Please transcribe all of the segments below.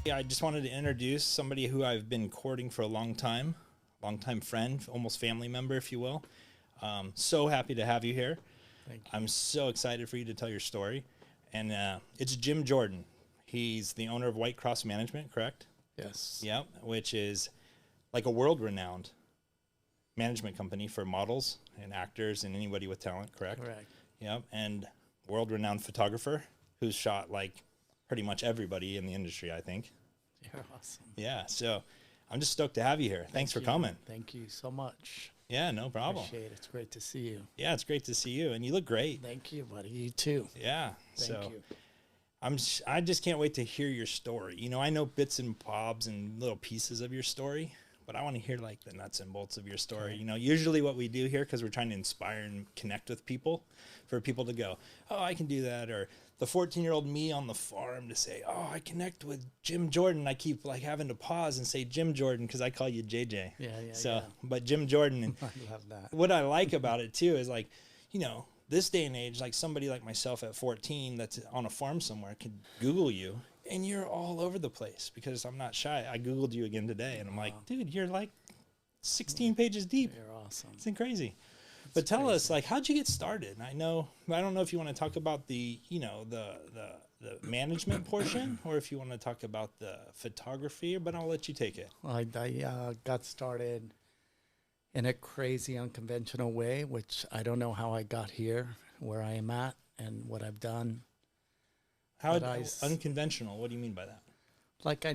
Yeah, I just wanted to introduce somebody who I've been courting for a longtime friend, almost family member, if you will. So happy to have you here. Thank you. I'm so excited for you to tell your story. And it's Jim Jordan. He's the owner of White Cross Management, correct? Yes. Yep, which is like a world-renowned management company for models and actors and anybody with talent, correct? Correct. Yep, and world-renowned photographer who's shot like pretty much everybody in the industry, I think. You're awesome. Yeah, so I'm just stoked to have you here. Thanks for coming. Thank you so much. Yeah, no problem. Appreciate it. It's great to see you. Yeah, it's great to see you, and you look great. Thank you, buddy. You too. Yeah, Thank you. I just can't wait to hear your story. You know, I know bits and bobs and little pieces of your story, but I want to hear like the nuts and bolts of your story. Okay. You know, usually what we do here, because we're trying to inspire and connect with people, for people to go, oh, I can do that, or the 14-year-old me on the farm to say, oh, I connect with Jim Jordan. I keep like having to pause and say Jim Jordan because I call you JJ. Yeah. So, but Jim Jordan, and I love that. what I like about it too is like, you know, this day and age, like somebody like myself at 14 that's on a farm somewhere could Google you and you're all over the place because I'm not shy. I Googled you again today and I'm like, dude, you're like 16 pages deep. You're awesome. It's crazy. But tell us, like, how'd you get started? I don't know if you want to talk about the, you know, the management portion or if you want to talk about the photography, but I'll let you take it. Well, I got started in a crazy, unconventional way, which I don't know how I got here, where I am at, and what I've done. How unconventional? What do you mean by that? Like the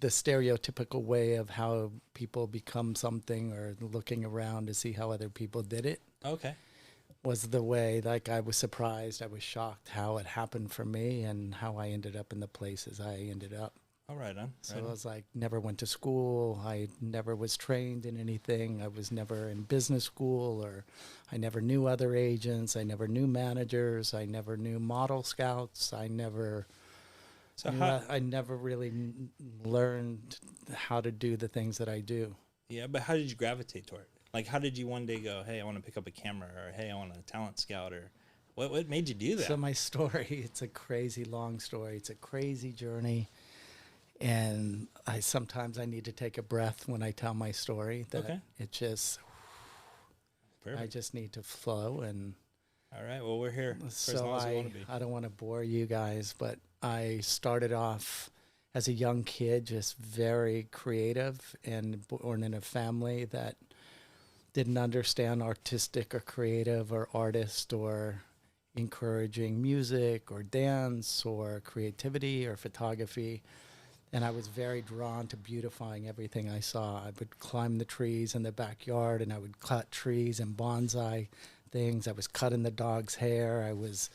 stereotypical way of how people become something or looking around to see how other people did it. Okay. Was the way, like I was surprised, I was shocked how it happened for me and how I ended up in the places I ended up. All right, on. So I was like, never went to school. I never was trained in anything. I was never in business school, or I never knew other agents. I never knew managers. I never knew model scouts. I never really learned how to do the things that I do. Yeah, but how did you gravitate toward it? Like, how did you one day go, hey, I want to pick up a camera, or hey, I want a talent scout, or what made you do that? So my story, it's a crazy long story. It's a crazy journey. And sometimes I need to take a breath when I tell my story. That it just, Perfect. I just need to flow. And all right, well, we're here for so as long as we want to be. I don't want to bore you guys, but I started off as a young kid, just very creative, and born in a family that didn't understand artistic or creative or artist or encouraging music or dance or creativity or photography. And I was very drawn to beautifying everything I saw. I would climb the trees in the backyard, and I would cut trees and bonsai things. I was cutting the dog's hair. I was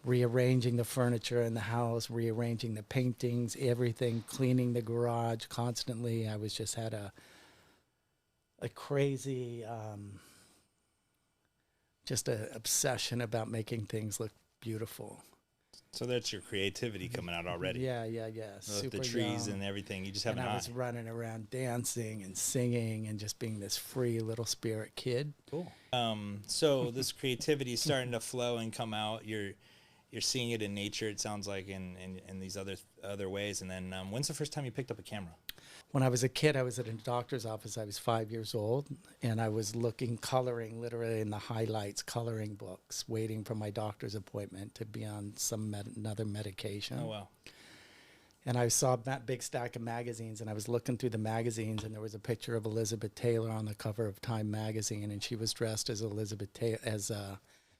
rearranging the furniture in the house, rearranging the paintings, everything, cleaning the garage constantly. I was just had a crazy, just an obsession about making things look beautiful. So that's your creativity coming out already. Yeah. With the trees and everything, you just have an eye. I was running around dancing and singing and just being this free little spirit kid. Cool. So this creativity is starting to flow and come out. You're seeing it in nature, it sounds like, in these other ways. And then when's the first time you picked up a camera? When I was a kid, I was at a doctor's office. I was 5 years old, and I was coloring literally in the highlights, coloring books, waiting for my doctor's appointment to be on another medication. Oh, wow. And I saw that big stack of magazines, and I was looking through the magazines, and there was a picture of Elizabeth Taylor on the cover of Time magazine, and she was dressed as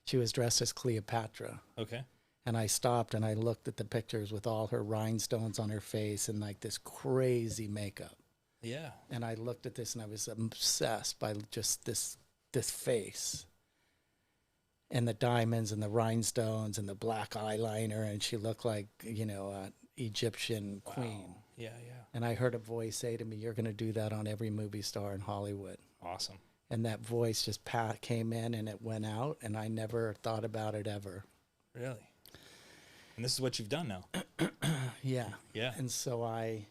she was dressed as Cleopatra. Okay. And I stopped and I looked at the pictures with all her rhinestones on her face and like this crazy makeup. Yeah. And I looked at this and I was obsessed by just this face and the diamonds and the rhinestones and the black eyeliner. And she looked like, you know, an Egyptian queen. Yeah. And I heard a voice say to me, "You're going to do that on every movie star in Hollywood." Awesome. And that voice just came in and it went out, and I never thought about it ever. Really? And this is what you've done now. Yeah. Yeah. And so I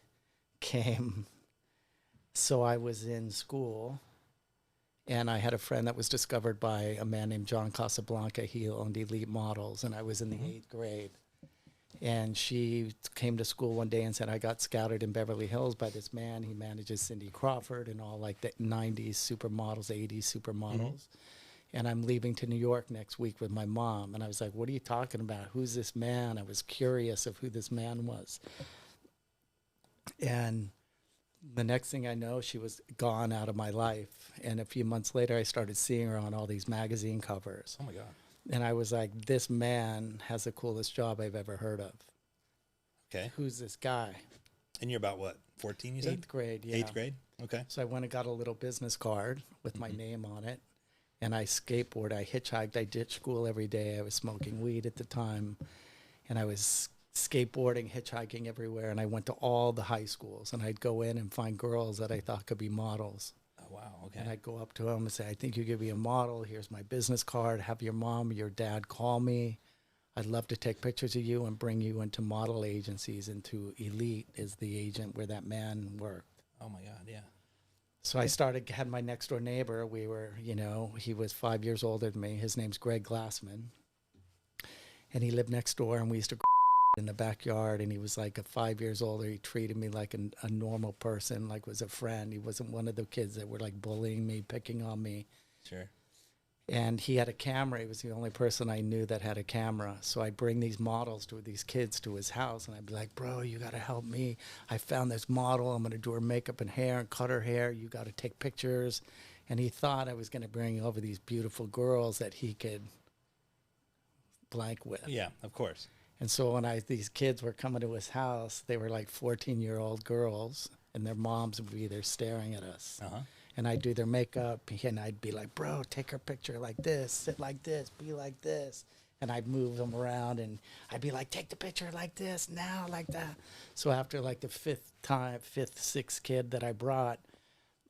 was in school, and I had a friend that was discovered by a man named John Casablanca. He owned Elite Models, and I was in the 8th grade. And she came to school one day and said, I got scouted in Beverly Hills by this man. He manages Cindy Crawford and all like the 90s supermodels, 80s supermodels. And I'm leaving to New York next week with my mom. And I was like, what are you talking about? Who's this man? I was curious of who this man was. And the next thing I know, she was gone out of my life. And a few months later, I started seeing her on all these magazine covers. Oh, my God. And I was like, this man has the coolest job I've ever heard of. Okay. Who's this guy? And you're about what, 14, you said? 8th grade, yeah. 8th grade? Okay. So I went and got a little business card with my name on it. And I skateboarded, I hitchhiked, I ditched school every day. I was smoking weed at the time. And I was skateboarding, hitchhiking everywhere. And I went to all the high schools. And I'd go in and find girls that I thought could be models. Oh, wow. Okay. And I'd go up to them and say, I think you could be a model. Here's my business card. Have your mom or your dad call me. I'd love to take pictures of you and bring you into model agencies, into Elite is the agent where that man worked. Oh, my God. Yeah. So I had my next door neighbor. We were, he was 5 years older than me. His name's Greg Glassman. And he lived next door, and we used to in the backyard. And he was like 5 years older. He treated me like a normal person, like was a friend. He wasn't one of the kids that were like bullying me, picking on me. Sure. And he had a camera. He was the only person I knew that had a camera. So I'd bring these kids to his house, and I'd be like, bro, you got to help me. I found this model. I'm going to do her makeup and hair and cut her hair. You got to take pictures. And he thought I was going to bring over these beautiful girls that he could blank with. Yeah, of course. And so when these kids were coming to his house, they were like 14-year-old girls, and their moms would be there staring at us. Uh-huh. And I'd do their makeup, and I'd be like, bro, take her picture like this, sit like this, be like this. And I'd move them around, and I'd be like, take the picture like this, now, like that. So after like the sixth kid that I brought,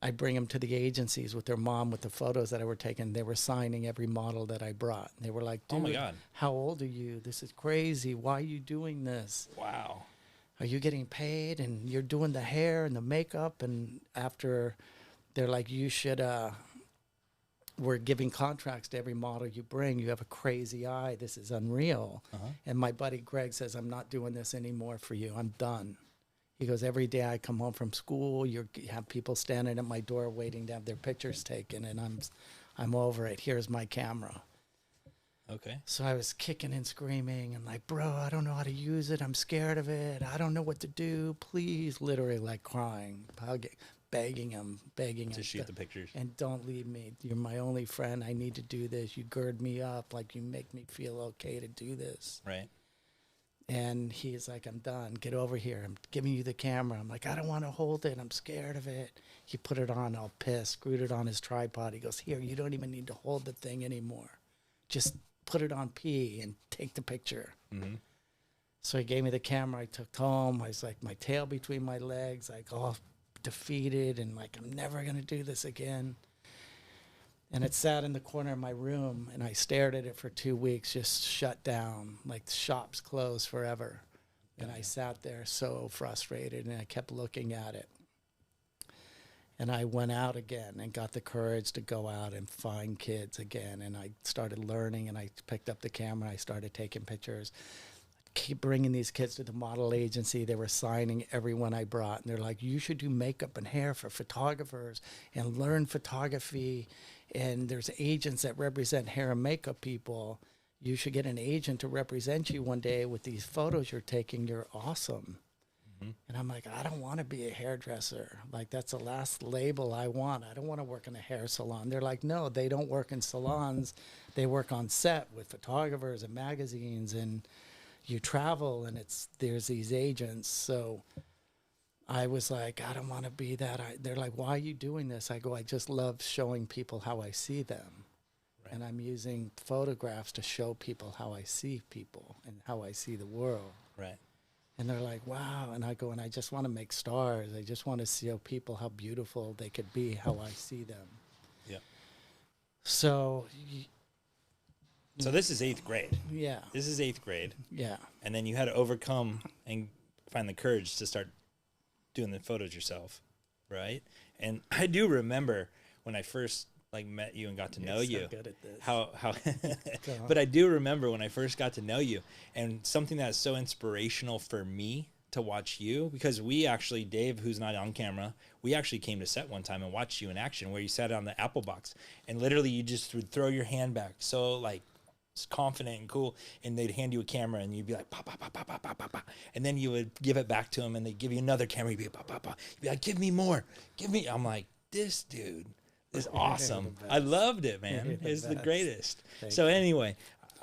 I'd bring them to the agencies with their mom with the photos that I were taking. They were signing every model that I brought. They were like, dude, oh my God, how old are you? This is crazy. Why are you doing this? Wow. Are you getting paid? And you're doing the hair and the makeup. And after... they're like, you should, we're giving contracts to every model you bring. You have a crazy eye. This is unreal. Uh-huh. And my buddy Greg says, I'm not doing this anymore for you. I'm done. He goes, every day I come home from school, you have people standing at my door waiting to have their pictures taken, and I'm over it. Here's my camera. Okay. So I was kicking and screaming and like, bro, I don't know how to use it. I'm scared of it. I don't know what to do. Please, literally like crying, begging him to shoot the pictures. And don't leave me. You're my only friend. I need to do this. You gird me up. Like, you make me feel okay to do this. Right. And he's like, I'm done. Get over here. I'm giving you the camera. I'm like, I don't want to hold it. I'm scared of it. He put it on, all pissed, screwed it on his tripod. He goes, here, you don't even need to hold the thing anymore. Just put it on P and take the picture. Mm-hmm. So he gave me the camera. I took home. I was like, my tail between my legs, like all defeated, and like, I'm never going to do this again. And it sat in the corner of my room, and I stared at it for 2 weeks, just shut down, like the shops closed forever. And I sat there so frustrated, and I kept looking at it. And I went out again and got the courage to go out and find kids again. And I started learning, and I picked up the camera. I started taking pictures. Keep bringing these kids to the model agency. They were signing everyone I brought. And they're like, you should do makeup and hair for photographers and learn photography. And there's agents that represent hair and makeup people. You should get an agent to represent you one day with these photos you're taking. You're awesome. Mm-hmm. And I'm like, I don't want to be a hairdresser. Like, that's the last label I want. I don't want to work in a hair salon. They're like, no, they don't work in salons. They work on set with photographers and magazines, and you travel, and there's these agents. So I was like, I don't want to be that. They're like, why are you doing this? I go, I just love showing people how I see them. Right. And I'm using photographs to show people how I see people and how I see the world. Right. And they're like, wow. And I go, and I just want to make stars. I just want to show people how beautiful they could be, how I see them. Yeah. So this is 8th grade. Yeah. This is 8th grade. Yeah. And then you had to overcome and find the courage to start doing the photos yourself, right? And I do remember when I first like met you and got to know so you. good at this. How Go on. but I do remember when I first got to know you, and something that's so inspirational for me to watch you, because we actually, Dave, who's not on camera, we actually came to set one time and watched you in action where you sat on the apple box and literally you just would throw your hand back so like confident and cool, and they'd hand you a camera and you'd be like, pop, pop, pop, pop, pop, pop, pop, pop. And then you would give it back to them and they'd give you another camera. You'd be like, pop, pop, pop. You'd be like, give me more, give me. I'm like, this dude is awesome. I loved it, man. It's the greatest. So anyway,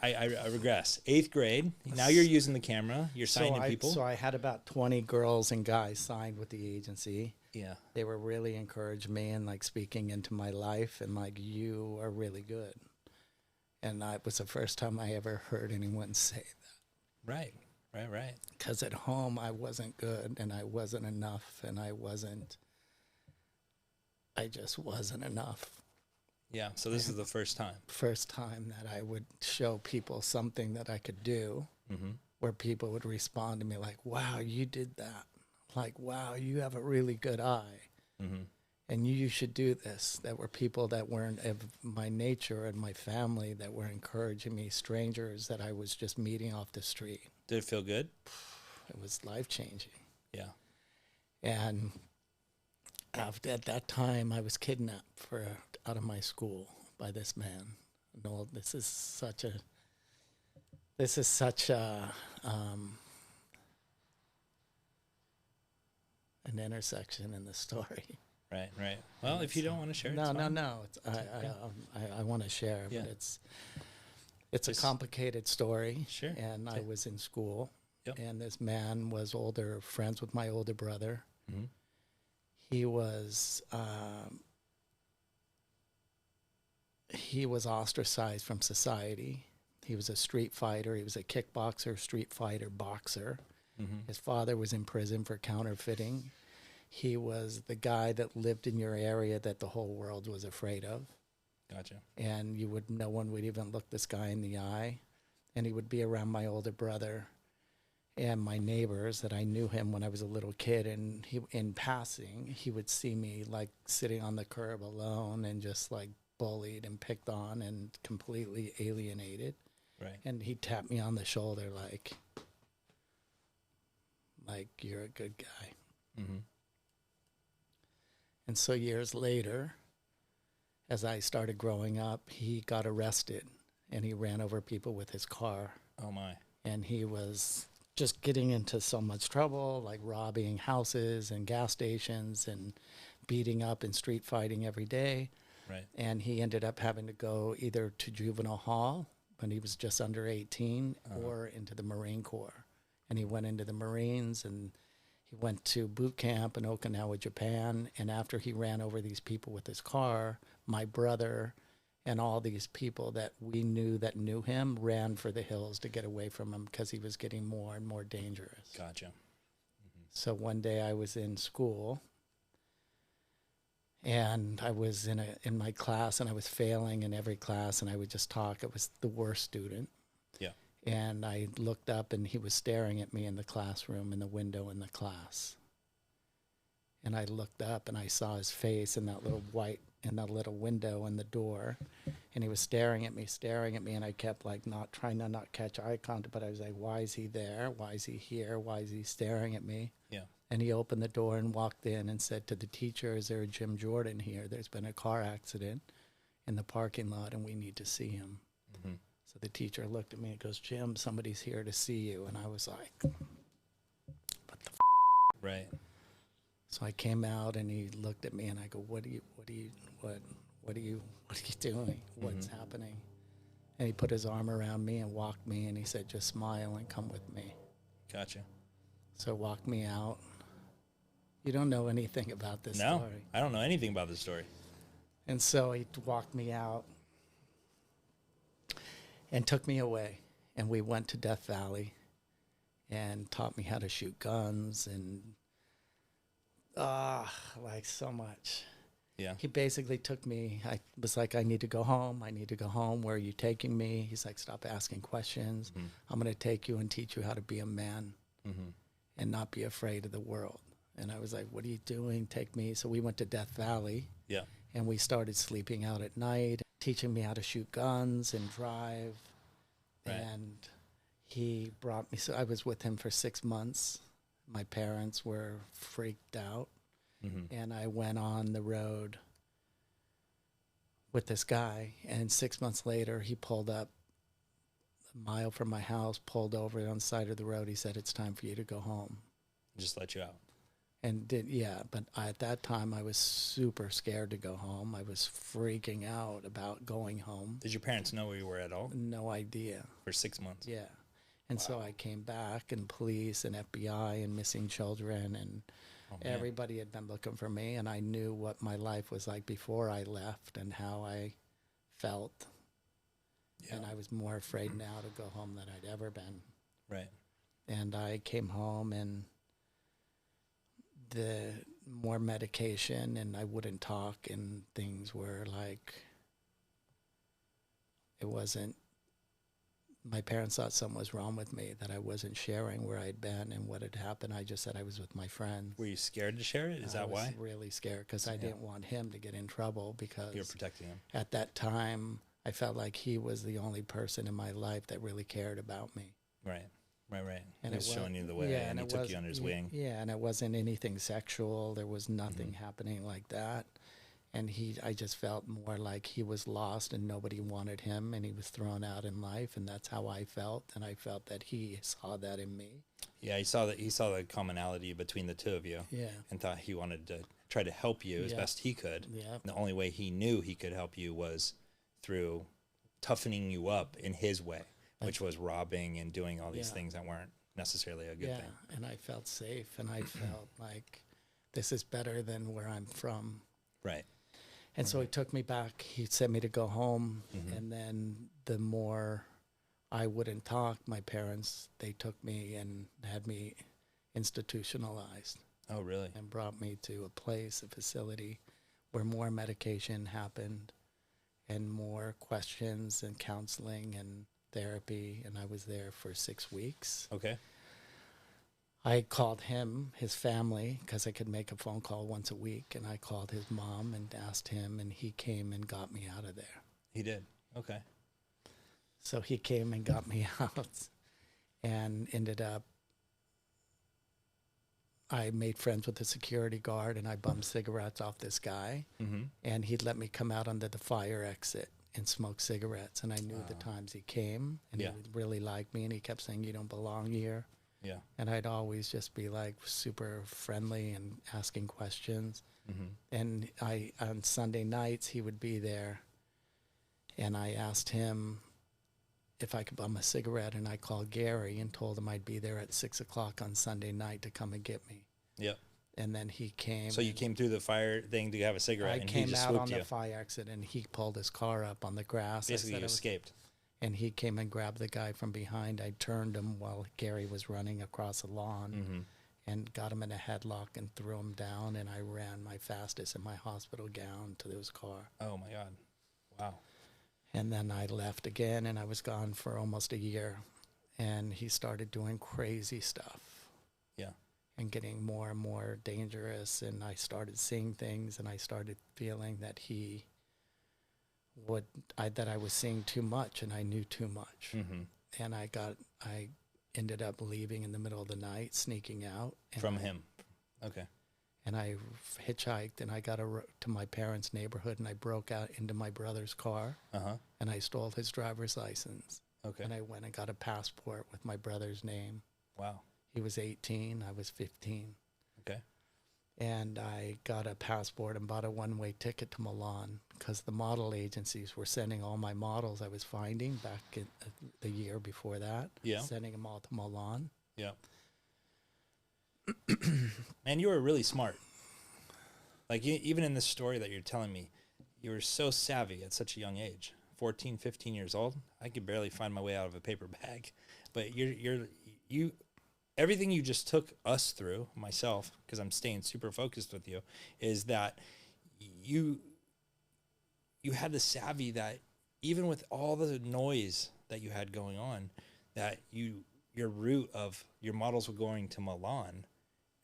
I regress. 8th grade. Now you're using the camera. You're signing people. So I had about 20 girls and guys signed with the agency. Yeah. They were really encouraged me and like speaking into my life and like, you are really good. And it was the first time I ever heard anyone say that. Right. Because at home I wasn't good and I wasn't enough and I just wasn't enough. Yeah, so this is the first time. First time that I would show people something that I could do, where people would respond to me like, wow, you did that. Like, wow, you have a really good eye. And you should do this. That were people that weren't of my nature and my family that were encouraging me, strangers that I was just meeting off the street. Did it feel good? It was life-changing. Yeah. And at that time, I was kidnapped out of my school by this man. No, this is such a an intersection in the story. Right. Well, if you don't want to share, no. I want to share, Yeah. but it's a complicated story. Sure. And I was in school, Yep. and this man was friends with my older brother. Mm-hmm. He was ostracized from society. He was a street fighter. He was a kickboxer, street fighter, boxer. Mm-hmm. His father was in prison for counterfeiting. He was the guy that lived in your area that the whole world was afraid of. Gotcha. And no one would even look this guy in the eye. And he would be around my older brother and my neighbors that I knew him when I was a little kid. And in passing, he would see me like sitting on the curb alone and just like bullied and picked on and completely alienated. Right. And he'd tap me on the shoulder like you're a good guy. Mm-hmm. And so years later, as I started growing up, he got arrested and he ran over people with his car. Oh my. And he was just getting into so much trouble, like robbing houses and gas stations and beating up and street fighting every day. Right. And he ended up having to go either to juvenile hall when he was just under 18 or into the Marine Corps. And he went into the Marines and he went to boot camp in Okinawa, Japan. And after he ran over these people with his car, my brother and all these people that we knew that knew him ran for the hills to get away from him because he was getting more and more dangerous. Gotcha. Mm-hmm. So one day I was in school and I was in my class and I was failing in every class and I would just talk. I was the worst student. Yeah. And I looked up and he was staring at me in the classroom in the window in the class. And I looked up and I saw his face in that little window in the door. And he was staring at me. And I kept like trying to not catch eye contact, but I was like, why is he there? Why is he here? Why is he staring at me? Yeah. And he opened the door and walked in and said to the teacher, is there a Jim Jordan here? There's been a car accident in the parking lot and we need to see him. Mm-hmm. So the teacher looked at me and goes, Jim, somebody's here to see you. And I was like, what the Right. So I came out and he looked at me and I go, what are you doing? What's happening? And he put his arm around me and walked me and he said, just smile and come with me. Gotcha. So walked me out. You don't know anything about this story. No, I don't know anything about this story. And so he walked me out and took me away. And we went to Death Valley and taught me how to shoot guns and like so much. Yeah. He basically took me, I was like, I need to go home. Where are you taking me? He's like, stop asking questions. I'm going to take you and teach you how to be a man and not be afraid of the world. And I was like, what are you doing? Take me. So we went to Death Valley. Yeah. And we started sleeping out at night, teaching me how to shoot guns and drive. Right. And he brought me, so I was with him for 6 months. My parents were freaked out. Mm-hmm. And I went on the road with this guy. And 6 months later, he pulled up a mile from my house, pulled over on the side of the road. He said, it's time for you to go home. Just let you out. And but at that time I was super scared to go home. I was freaking out about going home. Did your parents know where you were at all? No idea. For 6 months? Yeah. And so I came back, and police and FBI and missing children and everybody had been looking for me, and I knew what my life was like before I left and how I felt. Yeah. And I was more afraid now to go home than I'd ever been. Right. And I came home, and the more medication, and I wouldn't talk, and things were like, it wasn't, my parents thought something was wrong with me, that I wasn't sharing where I'd been and what had happened. I just said I was with my friends. Were you scared to share it? Is that why? I was really scared because I didn't want him to get in trouble, because you were protecting him. At that time, I felt like he was the only person in my life that really cared about me. Right. Right. And he was showing you the way, and he took you under his wing. Yeah, and it wasn't anything sexual. There was nothing happening like that. And I just felt more like he was lost and nobody wanted him, and he was thrown out in life, and that's how I felt. And I felt that he saw that in me. Yeah, he saw the commonality between the two of you. Yeah. And thought he wanted to try to help you as best he could. Yeah. And the only way he knew he could help you was through toughening you up in his way, which was robbing and doing all these things that weren't necessarily a good thing. Yeah, and I felt safe, and I felt like this is better than where I'm from. Right. And so he took me back. He sent me to go home, and then the more I wouldn't talk, my parents, they took me and had me institutionalized. Oh, really? And brought me to a place, a facility, where more medication happened and more questions and counseling and therapy, and I was there for 6 weeks. Okay. I called him, his family, because I could make a phone call once a week, and I called his mom and asked him, and he came and got me out of there. He did? Okay. So he came and got me out, and ended up, I made friends with the security guard, and I bummed cigarettes off this guy, and he'd let me come out under the fire exit and smoke cigarettes, and I knew the times he came, and he really liked me, and he kept saying, you don't belong here. Yeah. And I'd always just be like super friendly and asking questions. And on Sunday nights, he would be there, and I asked him if I could bum a cigarette, and I called Gary and told him I'd be there at 6 o'clock on Sunday night to come and get me. Yep. And then he came. So you came through the fire thing to have a cigarette, and he just swooped you. I came out on the fire exit, and he pulled his car up on the grass. Basically, you escaped. And he came and grabbed the guy from behind. I turned him while Gary was running across the lawn and got him in a headlock and threw him down, and I ran my fastest in my hospital gown to his car. Oh, my God. Wow. And then I left again, and I was gone for almost a year. And he started doing crazy stuff. Yeah. And getting more and more dangerous, and I started seeing things, and I started feeling that that I was seeing too much, and I knew too much. And I ended up leaving in the middle of the night, sneaking out. From him? Okay. And I hitchhiked, and I got to my parents' neighborhood, and I broke out into my brother's car, and I stole his driver's license. Okay. And I went and got a passport with my brother's name. Wow. He was 18, I was 15. Okay. And I got a passport and bought a one-way ticket to Milan, because the model agencies were sending all my models I was finding back in the year before that, sending them all to Milan. Yeah. Man, you were really smart. Like, even in this story that you're telling me, you were so savvy at such a young age. 14, 15 years old. I could barely find my way out of a paper bag. But you everything you just took us through, myself, because I'm staying super focused with you, is that you had the savvy that even with all the noise that you had going on, that your route of your models were going to Milan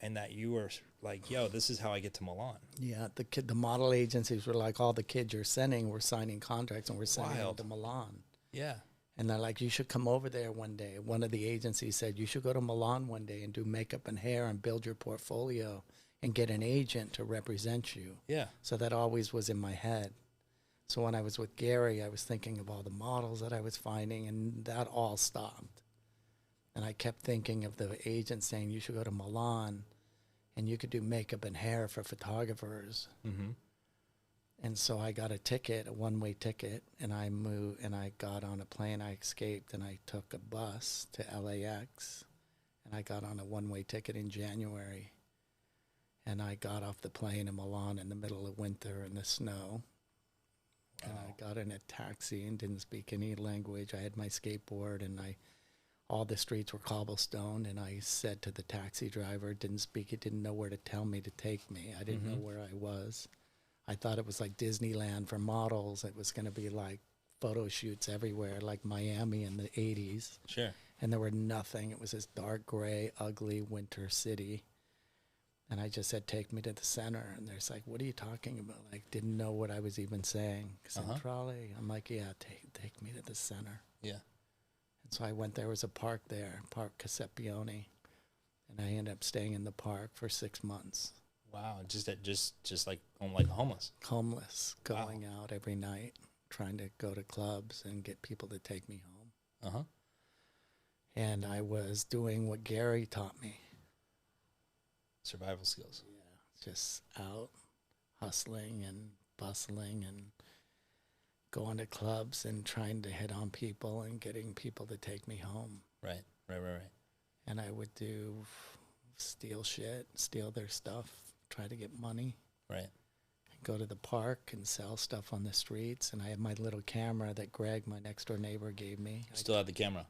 and that you were like, yo, this is how I get to Milan. Yeah, the model agencies were like, all the kids you're sending, we're signing contracts and we're sending them Wild. to Milan. Yeah. And they're like, you should come over there one day. One of the agencies said, you should go to Milan one day and do makeup and hair and build your portfolio and get an agent to represent you. Yeah. So that always was in my head. So when I was with Gary, I was thinking of all the models that I was finding, and that all stopped. And I kept thinking of the agent saying, you should go to Milan and you could do makeup and hair for photographers. Mm-hmm. And so I got a ticket, a one-way ticket, and I moved, and I got on a plane. I escaped, and I took a bus to LAX, and I got on a one-way ticket in January. And I got off the plane in Milan in the middle of winter in the snow. Wow. And I got in a taxi and didn't speak any language. I had my skateboard, and all the streets were cobblestone, and I said to the taxi driver, didn't speak, he didn't know where to tell me to take me. I didn't know where I was. I thought it was like Disneyland for models. It was going to be like photo shoots everywhere, like Miami in the 80s. Sure. And there were nothing. It was this dark gray, ugly winter city. And I just said, take me to the center. And they're like, what are you talking about? Like, didn't know what I was even saying. Centrale. I'm like, yeah, take me to the center. Yeah. And so I went, there was a park there, Park Casepione. And I ended up staying in the park for 6 months. Wow. Just like homeless. Homeless, going out every night, trying to go to clubs and get people to take me home. Uh-huh. And I was doing what Gary taught me. Survival skills. Yeah, just out hustling and bustling and going to clubs and trying to hit on people and getting people to take me home. Right. And I would steal their stuff, try to get money. Right. Go to the park and sell stuff on the streets. And I had my little camera that Greg, my next door neighbor, gave me. Still have the camera.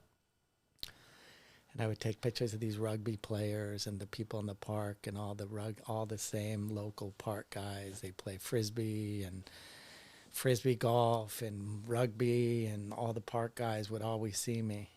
And I would take pictures of these rugby players and the people in the park and all the same local park guys. They play frisbee and frisbee golf and rugby, and all the park guys would always see me.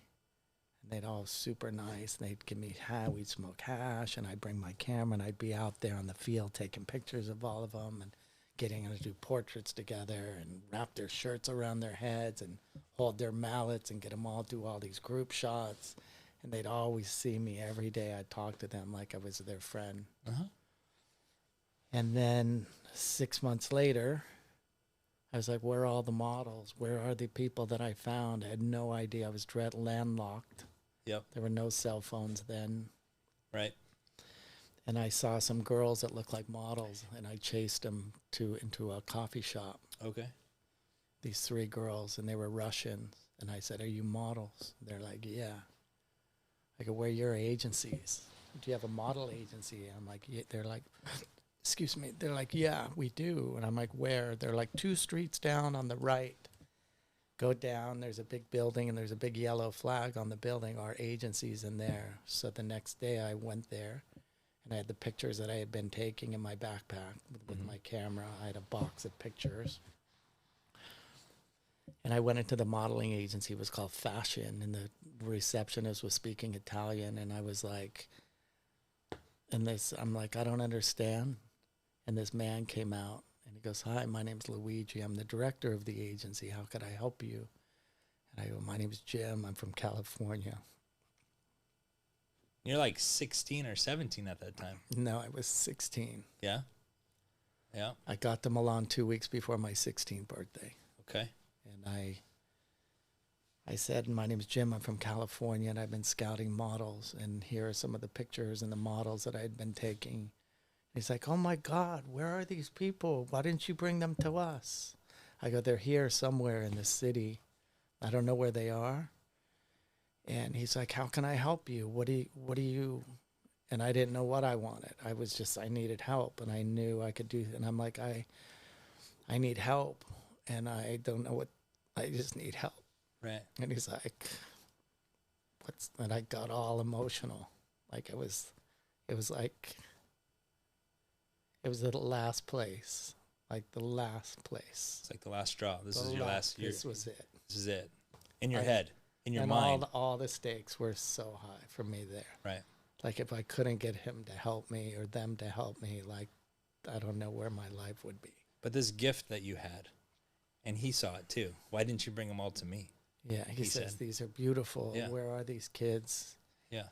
And they'd all super nice. And they'd give me we'd smoke hash, and I'd bring my camera, and I'd be out there on the field taking pictures of all of them and getting them to do portraits together and wrap their shirts around their heads and hold their mallets and get them all do all these group shots. And they'd always see me every day. I'd talk to them like I was their friend. Uh-huh. And then 6 months later, I was like, where are all the models? Where are the people that I found? I had no idea. I was landlocked. Yep. There were no cell phones then. Right. And I saw some girls that looked like models, and I chased them into a coffee shop. Okay. These 3 girls, and they were Russians. And I said, are you models? They're like, yeah. I go, where are your agencies? Do you have a model agency? I'm like, yeah. They're like, excuse me. They're like, yeah, we do. And I'm like, where? They're like 2 streets down on the right. Go down, there's a big building, and there's a big yellow flag on the building. Our agency's in there. So the next day I went there, and I had the pictures that I had been taking in my backpack with my camera. I had a box of pictures. And I went into the modeling agency. It was called Fashion, and the receptionist was speaking Italian, and I was like, I'm like, I don't understand. And this man came out, and he goes, hi, my name's Luigi. I'm the director of the agency. How could I help you? And I go, my name's Jim. I'm from California. You're like 16 or 17 at that time. No, I was 16. Yeah? Yeah. I got to Milan 2 weeks before my 16th birthday. Okay. And I said, my name's Jim. I'm from California, and I've been scouting models, and here are some of the pictures and the models that I had been taking. He's like, oh, my God, where are these people? Why didn't you bring them to us? I go, they're here somewhere in the city. I don't know where they are. And he's like, how can I help you? What do you? And I didn't know what I wanted. I needed help, and I knew I could do. And I'm like, I need help, and I don't know I just need help. Right. And he's like, and I got all emotional. Like it was the last place. Like the last place. It's like the last straw. This is your last year. This was it. This is it. In your head. In your and mind. all the stakes were so high for me there. Right. Like if I couldn't get him to help me or them to help me, like I don't know where my life would be. But this gift that you had, and he saw it too. Why didn't you bring them all to me? Yeah, he says, these are beautiful. Yeah. Where are these kids? Yeah.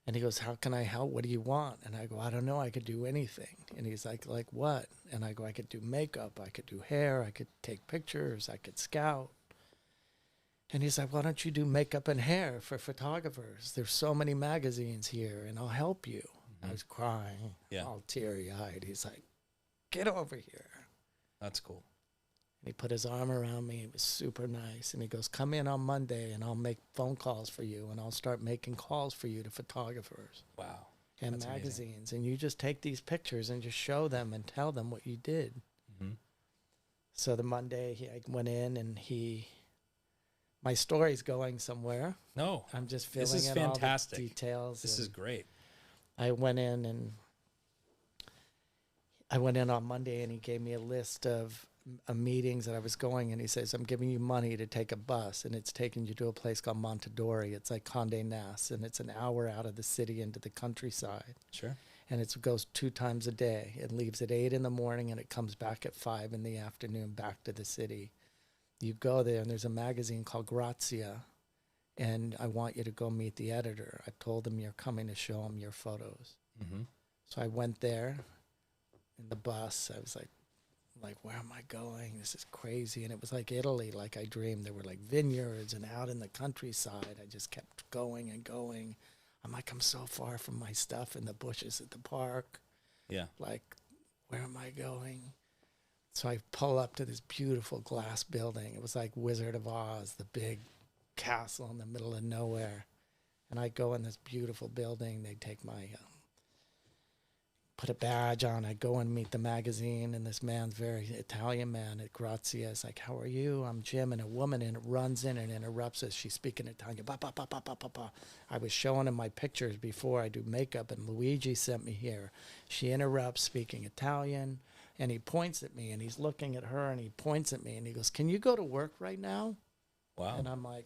And he goes, how can I help? What do you want? And I go, I don't know. I could do anything. And he's like what? And I go, I could do makeup. I could do hair. I could take pictures. I could scout. And he's like, why don't you do makeup and hair for photographers? There's so many magazines here, and I'll help you. I was crying, all teary-eyed. He's like, get over here. That's cool. And he put his arm around me. It was super nice. And he goes, come in on Monday, and I'll make phone calls for you, and I'll start making calls for you to photographers. Wow. And that's magazines. Amazing. And you just take these pictures and just show them and tell them what you did. Mm-hmm. So the Monday, I went in, and my story's going somewhere. No. I'm just filling this is in fantastic. all the details. This is great. I went in on Monday, and he gave me a list of meetings that I was going, and he says, I'm giving you money to take a bus, and it's taking you to a place called Montadori. It's like Condé Nast, and it's an hour out of the city into the countryside. Sure. And it goes 2 times a day. It leaves at 8 in the morning, and it comes back at 5 in the afternoon back to the city. You go there, and there's a magazine called Grazia, and I want you to go meet the editor. I told him you're coming to show him your photos. Mm-hmm. So I went there in the bus. I was like, where am I going? This is crazy. And it was like Italy, like I dreamed. There were like vineyards and out in the countryside. I just kept going and going. I'm like, I'm so far from my stuff in the bushes at the park. Yeah. Like, where am I going? So I pull up to this beautiful glass building. It was like Wizard of Oz, the big castle in the middle of nowhere. And I go in this beautiful building. They take my put a badge on. I go and meet the magazine, and this man's very Italian man at Grazia is like, how are you? I'm Jim. And a woman runs in and interrupts us. She's speaking Italian. Ba, ba, ba, ba, ba, ba, ba. I was showing him my pictures before I do makeup, and Luigi sent me here. She interrupts speaking Italian, and he points at me, and he's looking at her, and he points at me, and he goes, can you go to work right now? Wow. And I'm like,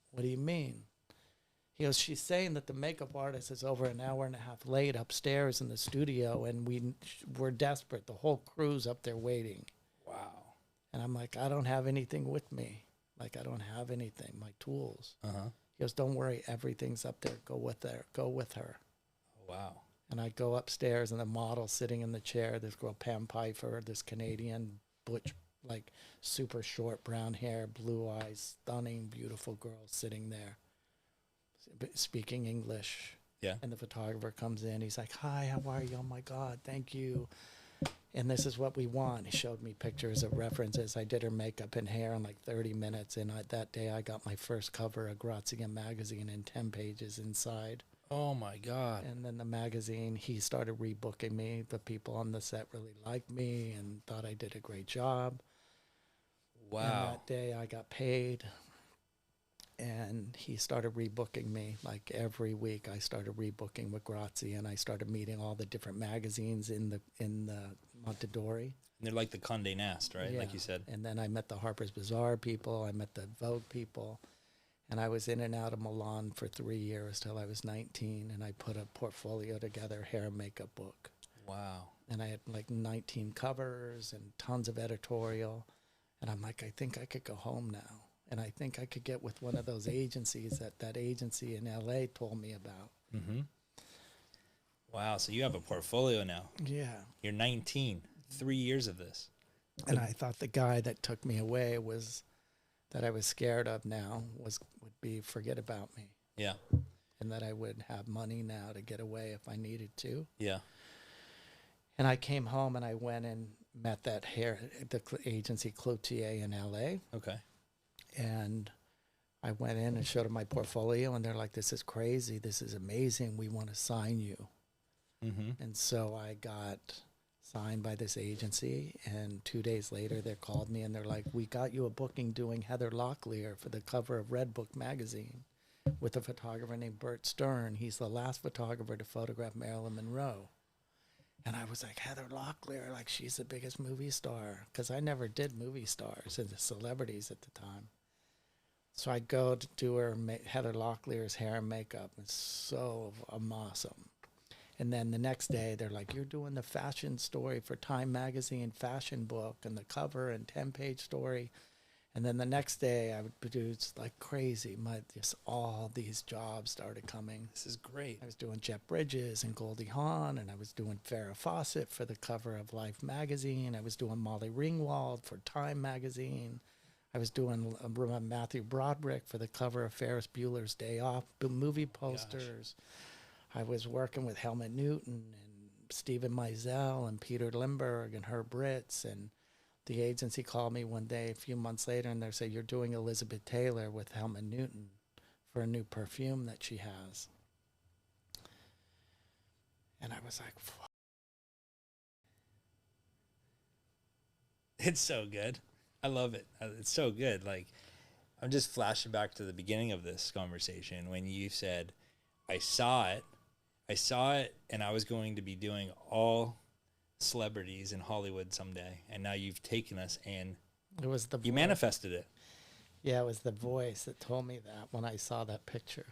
what do you mean? He goes, she's saying that the makeup artist is over an hour and a half late upstairs in the studio, and we're desperate. The whole crew's up there waiting. Wow. And I'm like, I don't have anything with me. Like, I don't have anything, my tools. Uh-huh. He goes, don't worry, everything's up there. Go with her. Go with her. Wow. And I go upstairs, and the model sitting in the chair, this girl, Pam Pfeiffer, this Canadian butch, like super short brown hair, blue eyes, stunning, beautiful girl sitting there, speaking English. Yeah. And the photographer comes in. He's like, hi, how are you? Oh, my God, thank you. And this is what we want. He showed me pictures of references. I did her makeup and hair in like 30 minutes. And that day I got my first cover of Grazia magazine and 10 pages inside. Oh, my God. And then the magazine, he started rebooking me. The people on the set really liked me and thought I did a great job. Wow. And that day I got paid. And he started rebooking me. Like every week I started rebooking with Grazia, and I started meeting all the different magazines in the Montadori. And they're like the Condé Nast, right? Yeah. Like you said. And then I met the Harper's Bazaar people. I met the Vogue people. And I was in and out of Milan for 3 years till I was 19. And I put a portfolio together, hair and makeup book. Wow. And I had like 19 covers and tons of editorial. And I'm like, I think I could go home now. And I think I could get with one of those agencies that agency in L.A. told me about. Mm-hmm. Wow. So you have a portfolio now. Yeah. You're 19. 3 years of this. And I thought the guy that took me away was that I was scared of now would be forget about me. Yeah. And that I would have money now to get away if I needed to. Yeah. And I came home and I went and met the agency Cloutier in L.A. Okay. And I went in and showed them my portfolio, and they're like, this is crazy. This is amazing. We want to sign you. Mm-hmm. And so I got signed by this agency, and 2 days later they called me, and they're like, we got you a booking doing Heather Locklear for the cover of Red Book magazine with a photographer named Bert Stern. He's the last photographer to photograph Marilyn Monroe. And I was like, Heather Locklear, like she's the biggest movie star, because I never did movie stars and the celebrities at the time. So I go to do her Heather Locklear's hair and makeup. It's so awesome. And then the next day, they're like, "You're doing the fashion story for Time Magazine fashion book and the cover and 10-page story." And then the next day, I would produce like crazy. Just all these jobs started coming. This is great. I was doing Jeff Bridges and Goldie Hawn, and I was doing Farrah Fawcett for the cover of Life magazine. I was doing Molly Ringwald for Time magazine. I was doing Matthew Broderick for the cover of Ferris Bueller's Day Off movie posters. I was working with Helmut Newton and Stephen Meisel and Peter Limburg and Herb Ritz. And the agency called me one day a few months later, and they said, "You're doing Elizabeth Taylor with Helmut Newton for a new perfume that she has." And I was like, "Fuck." It's so good. I love it. It's so good. Like, I'm just flashing back to the beginning of this conversation when you said, I saw it, and I was going to be doing all celebrities in Hollywood someday. And now you've taken us and It was the you manifested it. Yeah, it was the voice that told me that when I saw that picture.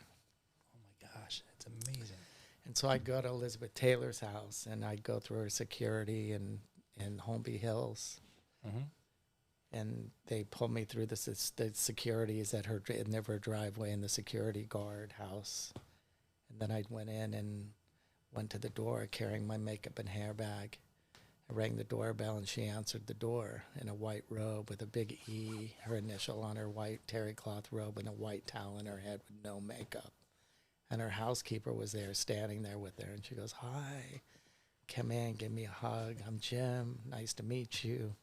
Oh my gosh, it's amazing. And so I'd go to Elizabeth Taylor's house, and I'd go through her security in Holmby Hills. Mm-hmm. And they pulled me through the securities at her in her driveway in the security guard house. And then I went in and went to the door carrying my makeup and hair bag. I rang the doorbell, and she answered the door in a white robe with a big E, her initial on her white terry cloth robe, and a white towel in her head with no makeup. And her housekeeper was there, standing there with her, and she goes, "Hi, come in, give me a hug. I'm Jim. Nice to meet you.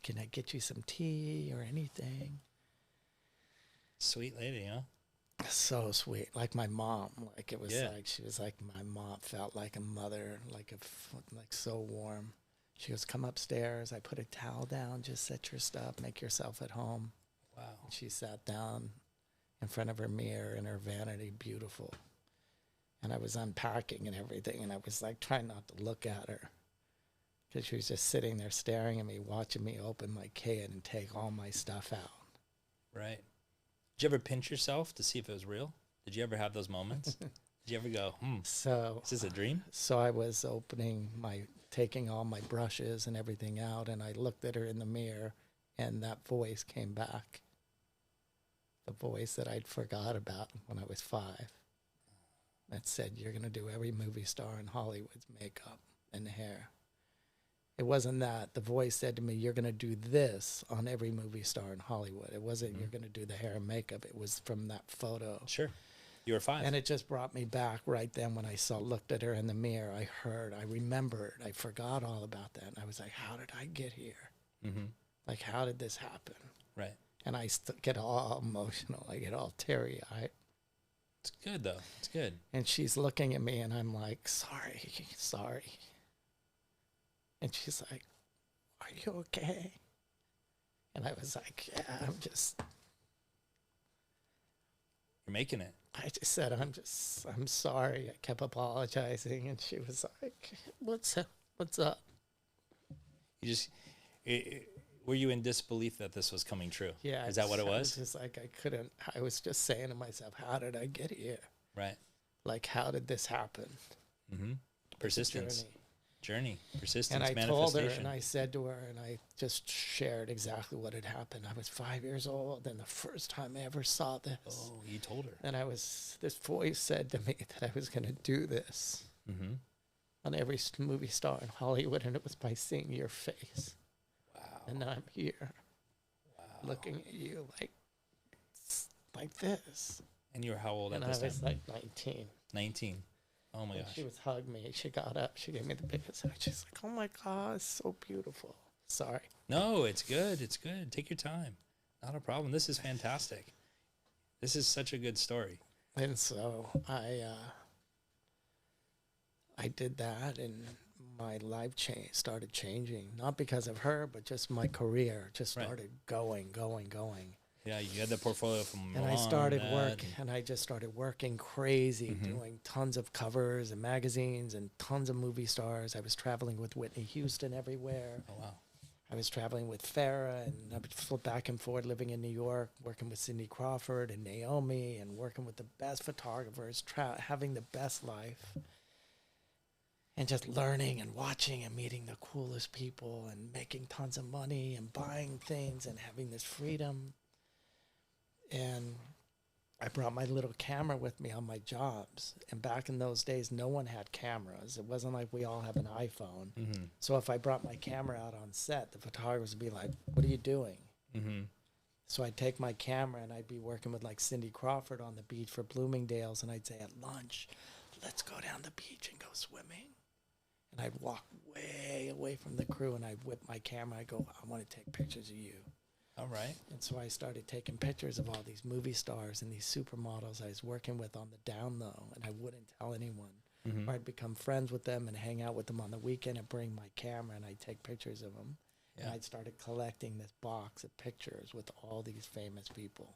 Can I get you some tea or anything?" Sweet lady, huh? So sweet, like my mom. Like it was Yeah. like she was like my mom. Felt like a mother, like so warm. She goes, "Come upstairs." I put a towel down. "Just set your stuff. Make yourself at home." Wow. And she sat down in front of her mirror in her vanity, beautiful. And I was unpacking and everything, and I was like trying not to look at her, because she was just sitting there staring at me, watching me open my kit and take all my stuff out. Right. Did you ever pinch yourself to see if it was real? Did you ever have those moments? Did you ever go, So is this a dream? So I was taking all my brushes and everything out, and I looked at her in the mirror, and that voice came back. The voice that I'd forgot about when I was 5. That said, "You're going to do every movie star in Hollywood's makeup and hair." It wasn't that. The voice said to me, "You're going to do this on every movie star in Hollywood." It wasn't, "You're going to do the hair and makeup." It was from that photo. Sure. You were 5. And it just brought me back right then when I looked at her in the mirror. I remembered, I forgot all about that. And I was like, "How did I get here? Mm-hmm. Like, how did this happen?" Right. And I get all emotional. I get all teary-eyed. It's good, though. It's good. And she's looking at me, and I'm like, sorry. And she's like, "Are you okay?" And I was like, "Yeah, You're making it. I just said, I'm sorry." I kept apologizing, and she was like, What's up? You just, were you in disbelief that this was coming true? Yeah. Is that what it I was? just like, I was just saying to myself, how did I get here? Right. Like, how did this happen? Mm-hmm. Persistence. Journey. Persistence. And I manifestation. told her, and I said to her, and I just shared exactly what had happened. I was 5 years old, and the first time I ever saw this. Oh, you told her. And this voice said to me that I was going to do this on every movie star in Hollywood, and it was by seeing your face. Wow. And I'm here, looking at you like this. And you were how old And at this I was time? like 19. 19. Oh my And gosh. she hugged me. She got up. She gave me the biggest hug. She's like, "Oh my God, it's so beautiful." Sorry. No, it's good. It's good. Take your time. Not a problem. This is fantastic. This is such a good story. And so I did that, and my life started changing. Not because of her, but just my career just started going. Yeah, you had the portfolio from And Milan, I started I just started working crazy, Mm-hmm. doing tons of covers and magazines and tons of movie stars. I was traveling with Whitney Houston everywhere. Oh, wow. I was traveling with Farah, and I would flip back and forth, living in New York, working with Cindy Crawford and Naomi, and working with the best photographers, having the best life, and just learning and watching and meeting the coolest people and making tons of money and buying things and having this freedom. And I brought my little camera with me on my jobs. And back in those days, no one had cameras. It wasn't like we all have an iPhone. Mm-hmm. So if I brought my camera out on set, the photographers would be like, what are you doing? Mm-hmm. So I'd take my camera and I'd be working with like Cindy Crawford on the beach for Bloomingdale's. And I'd say at lunch, let's go down the beach and go swimming. And I'd walk way away from the crew and I'd whip my camera. I'd go, I want to take pictures of you. All right. And so I started taking pictures of all these movie stars and these supermodels I was working with on the down low, and I wouldn't tell anyone. Mm-hmm. Or I'd become friends with them and hang out with them on the weekend and bring my camera and I'd take pictures of them. Yeah. And I'd started collecting this box of pictures with all these famous people.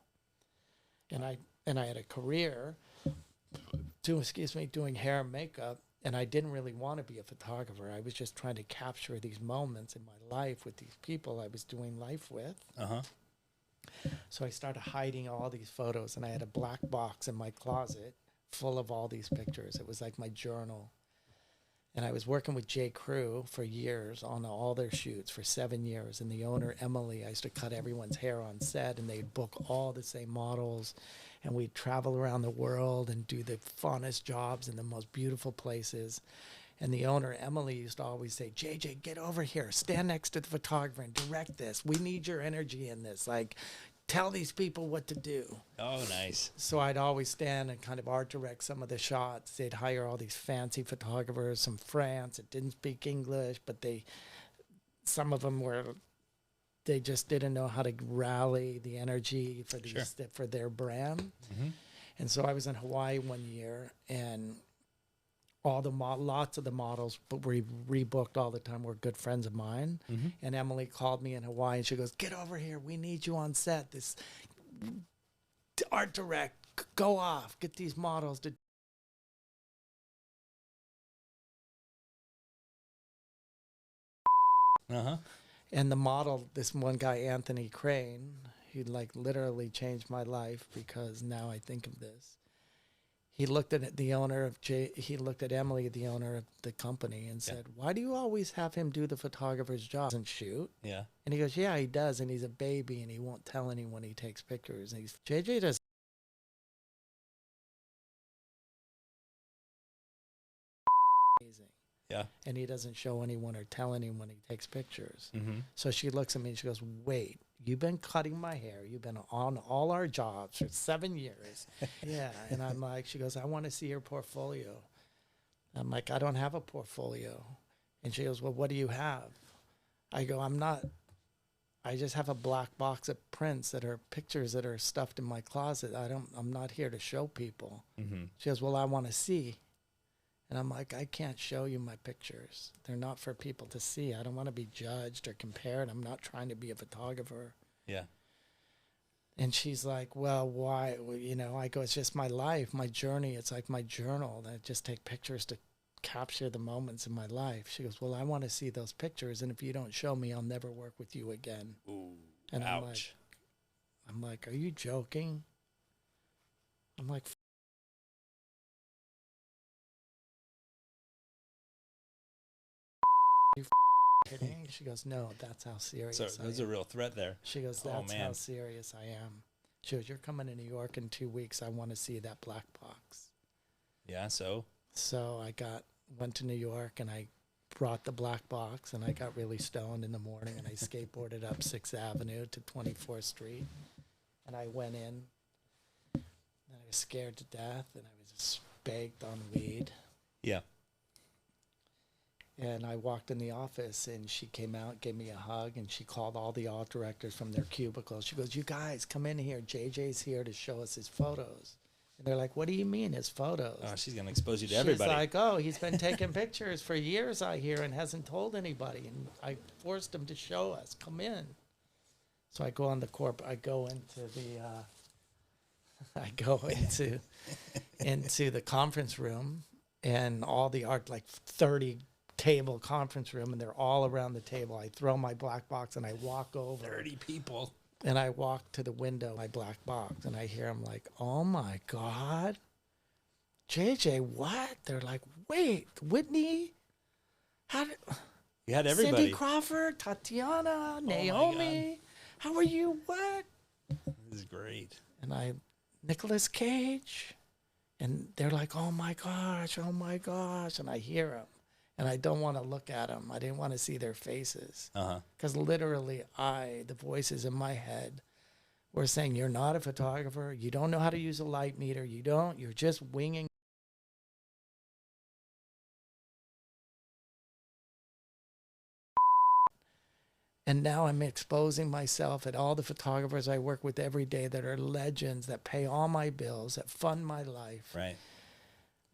And I had a career doing hair and makeup. And I didn't really want to be a photographer. I was just trying to capture these moments in my life with these people I was doing life with. Uh-huh. So I started hiding all these photos, and I had a black box in my closet full of all these pictures. It was like my journal. And I was working with J. Crew for years on all their shoots for 7 years. And the owner, Emily, I used to cut everyone's hair on set, and they'd book all the same models. And we'd travel around the world and do the funnest jobs in the most beautiful places. And the owner, Emily, used to always say, JJ, get over here. Stand next to the photographer and direct this. We need your energy in this. Like, tell these people what to do. Oh, nice. So I'd always stand and kind of art direct some of the shots. They'd hire all these fancy photographers from France that didn't speak English, but some of them they just didn't know how to rally the energy for for their brand. Mm-hmm. And so I was in Hawaii one year, and lots of the models, but we rebooked all the time, were good friends of mine. Mm-hmm. And Emily called me in Hawaii, and she goes, get over here. We need you on set. This art direct, go off, get these models to. Uh-huh. And the model, this one guy, Anthony Crane, he like literally changed my life, because now I think of this. He looked at the owner of he looked at Emily, the owner of the company, and said, why do you always have him do the photographer's job and shoot? Yeah. And he goes, yeah, he does. And he's a baby and he won't tell anyone he takes pictures. And JJ does. Amazing. Yeah. And he doesn't show anyone or tell anyone he takes pictures. Mm-hmm. So she looks at me and she goes, wait, you've been cutting my hair. You've been on all our jobs for 7 years. Yeah. And I'm like, she goes, I want to see your portfolio. I'm like, I don't have a portfolio. And she goes, well, what do you have? I go, I just have a black box of prints that are pictures that are stuffed in my closet. I'm not here to show people. Mm-hmm. She goes, well, I want to see. And I'm like, I can't show you my pictures. They're not for people to see. I don't want to be judged or compared. I'm not trying to be a photographer. Yeah. And she's like, well, why? Well, I go, it's just my life, my journey. It's like my journal. I just take pictures to capture the moments in my life. She goes, well, I want to see those pictures. And if you don't show me, I'll never work with you again. Ooh, and ouch. I'm like, are you joking? I'm like, you kidding? She goes, no, that's how serious I am. So there's a real threat there. She goes, that's how serious I am. She goes, you're coming to New York in 2 weeks. I want to see that black box. Yeah, so? So I went to New York, and I brought the black box, and I got really stoned in the morning, and I skateboarded up 6th Avenue to 24th Street. And I went in, and I was scared to death, and I was just baked on weed. Yeah. And I walked in the office, and she came out, gave me a hug, and she called all the art directors from their cubicles. She goes, you guys, come in here. JJ's here to show us his photos. And they're like, what do you mean, his photos? Oh, she's going to expose you to everybody. She's like, oh, he's been taking pictures for years, I hear, and hasn't told anybody. And I forced him to show us. Come in. So I go on the I go into the conference room, and all the art, like 30 table conference room, and they're all around the table. I throw my black box and I walk over. 30 people. And I walk to the window, my black box, and I hear them like, oh my God, JJ, what? They're like, wait, Whitney? How did... You had everybody. Cindy Crawford, Tatiana, Naomi. How are you? What? This is great. And Nicolas Cage. And they're like, oh my gosh. And I hear them. And I don't want to look at them. I didn't want to see their faces. Because literally the voices in my head were saying, you're not a photographer. You don't know how to use a light meter. You're just winging. And now I'm exposing myself at all the photographers I work with every day that are legends, that pay all my bills, that fund my life. Right.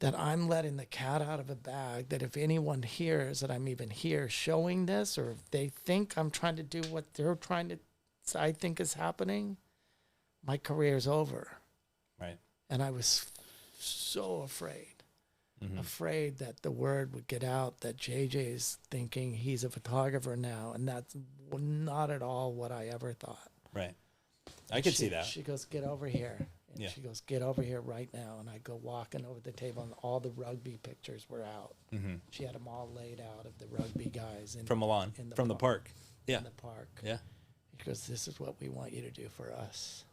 That I'm letting the cat out of a bag, that if anyone hears that I'm even here showing this, or if they think I'm trying to do what they're trying to, I think is happening, my career's over. Right. And I was so afraid that the word would get out that JJ's thinking he's a photographer now, and that's not at all what I ever thought. Right. I could see that. She goes, get over here. And she goes, get over here right now. And I go walking over the table, and all the rugby pictures were out. She had them all laid out of the rugby guys. From Milan, from the park. Yeah. In the park. Yeah. He goes, this is what we want you to do for us.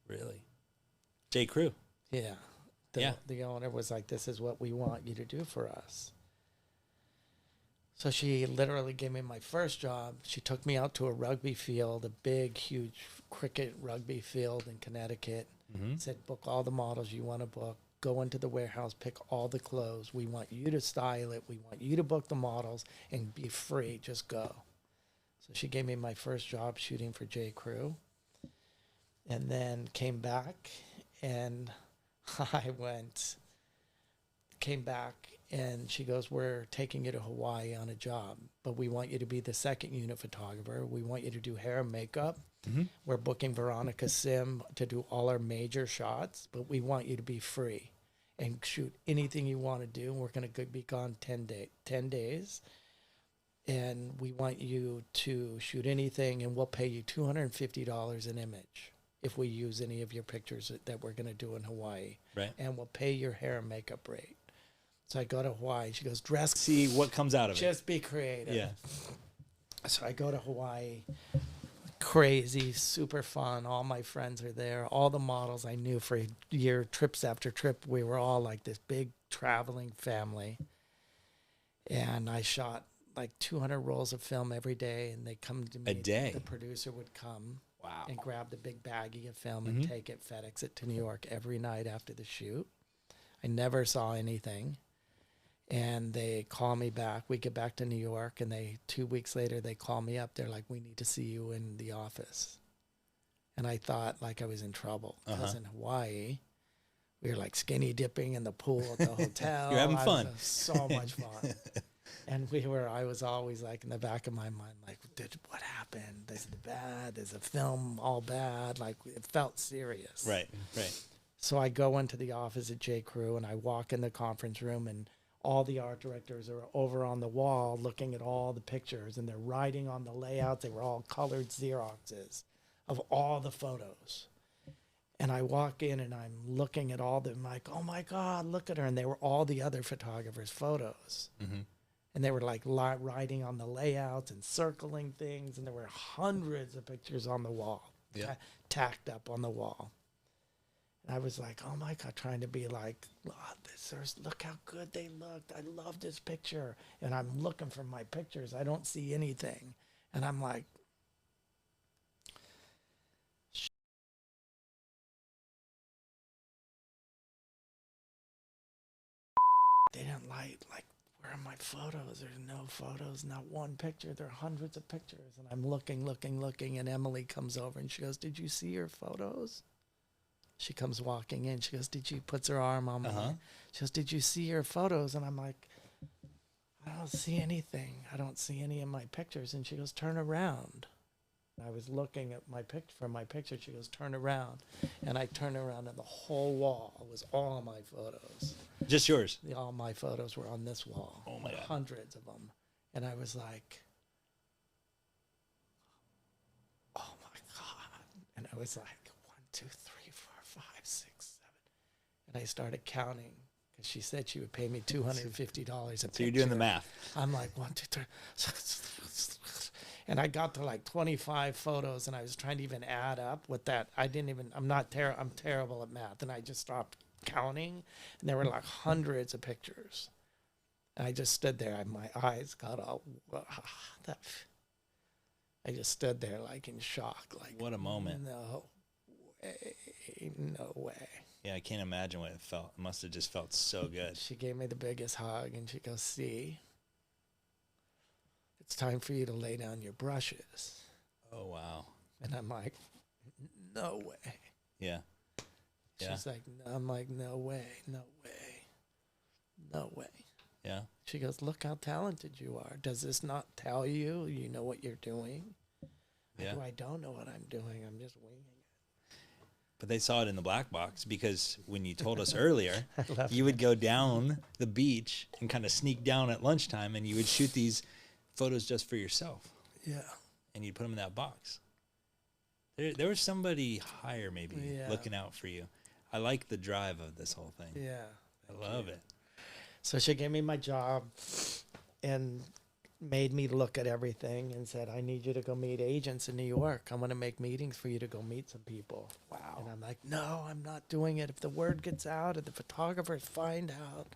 Really? J. Crew. Yeah. The owner was like, this is what we want you to do for us. So she literally gave me my first job. She took me out to a rugby field, a big, huge cricket rugby field in Connecticut. Said, book all the models you want to book. Go into the warehouse, pick all the clothes. We want you to style it. We want you to book the models and be free. Just go. So she gave me my first job shooting for J. Crew. And then came back, and came back, and she goes, we're taking you to Hawaii on a job, but we want you to be the second unit photographer. We want you to do hair and makeup. We're booking Veronica Sim to do all our major shots, but we want you to be free and shoot anything you want to do. We're going to be gone 10 days. And we want you to shoot anything, and we'll pay you $250 an image if we use any of your pictures that we're going to do in Hawaii. Right. And we'll pay your hair and makeup rate. So I go to Hawaii. She goes, dress. See what comes out of it. Just be creative. Yeah. So I go to Hawaii. Crazy, super fun. All my friends are there. All the models I knew for a year, trips after trip. We were all like this big traveling family. And I shot like 200 rolls of film every day, and they come to me. A day? The producer would come. Wow. And grab the big baggie of film and take it, FedEx it to New York every night after the shoot. I never saw anything. And they call me back. We get back to New York, and 2 weeks later, they call me up. They're like, we need to see you in the office. And I thought like I was in trouble, because in Hawaii, we were like skinny dipping in the pool at the hotel. You're having fun. So much fun. And I was always like in the back of my mind, like, what happened? There's the bad, there's a film all bad. Like, it felt serious. Right. So I go into the office at J. Crew, and I walk in the conference room, and all the art directors are over on the wall looking at all the pictures, and they're writing on the layouts. They were all colored Xeroxes of all the photos. And I walk in, and I'm looking at all them, like, oh my God, look at her. And they were all the other photographers' photos. And they were like writing on the layouts and circling things. And there were hundreds of pictures on the wall, tacked up on the wall. And I was like, oh my God, trying to be like, look how good they looked. I love this picture. And I'm looking for my pictures. I don't see anything. And I'm like, they didn't like, where are my photos? There's no photos, not one picture. There are hundreds of pictures. And I'm looking. And Emily comes over, and she goes, did you see your photos? She comes walking in. She goes, puts her arm on my leg. She goes, did you see your photos? And I'm like, I don't see anything. I don't see any of my pictures. And she goes, turn around. I was looking at my picture from my picture. She goes, turn around. And I turned around and the whole wall was all my photos. Just yours? All my photos were on this wall. Oh my God. Hundreds of them. And I was like, oh my God. And I was like, 1, 2, 3, 4, 5, 6, 7. And I started counting because she said she would pay me $250 a picture. So you're doing the math. I'm like, 1, 2, 3. And I got to like 25 photos and I was trying to even add up with that. I'm terrible at math. And I just stopped counting and there were like hundreds of pictures. And I just stood there. My eyes got all, I just stood there like in shock. Like, what a moment. No way. No way. Yeah, I can't imagine what it felt. It must have just felt so good. She gave me the biggest hug and she goes, see, it's time for you to lay down your brushes. Oh, wow. And I'm like, no way. Yeah. She's like, I'm like, no way, no way, no way. Yeah. She goes, look how talented you are. Does this not tell you you know what you're doing? Yeah. I don't know what I'm doing. I'm just winging it. But they saw it in the black box because when you told us earlier, you would go down the beach and kind of sneak down at lunchtime and you would shoot these photos just for yourself. Yeah. And you'd put them in that box. There was somebody higher maybe looking out for you. I like the drive of this whole thing. Yeah. I love it. So she gave me my job and made me look at everything and said, I need you to go meet agents in New York. I'm going to make meetings for you to go meet some people. Wow. And I'm like, no, I'm not doing it. If the word gets out, if the photographers find out,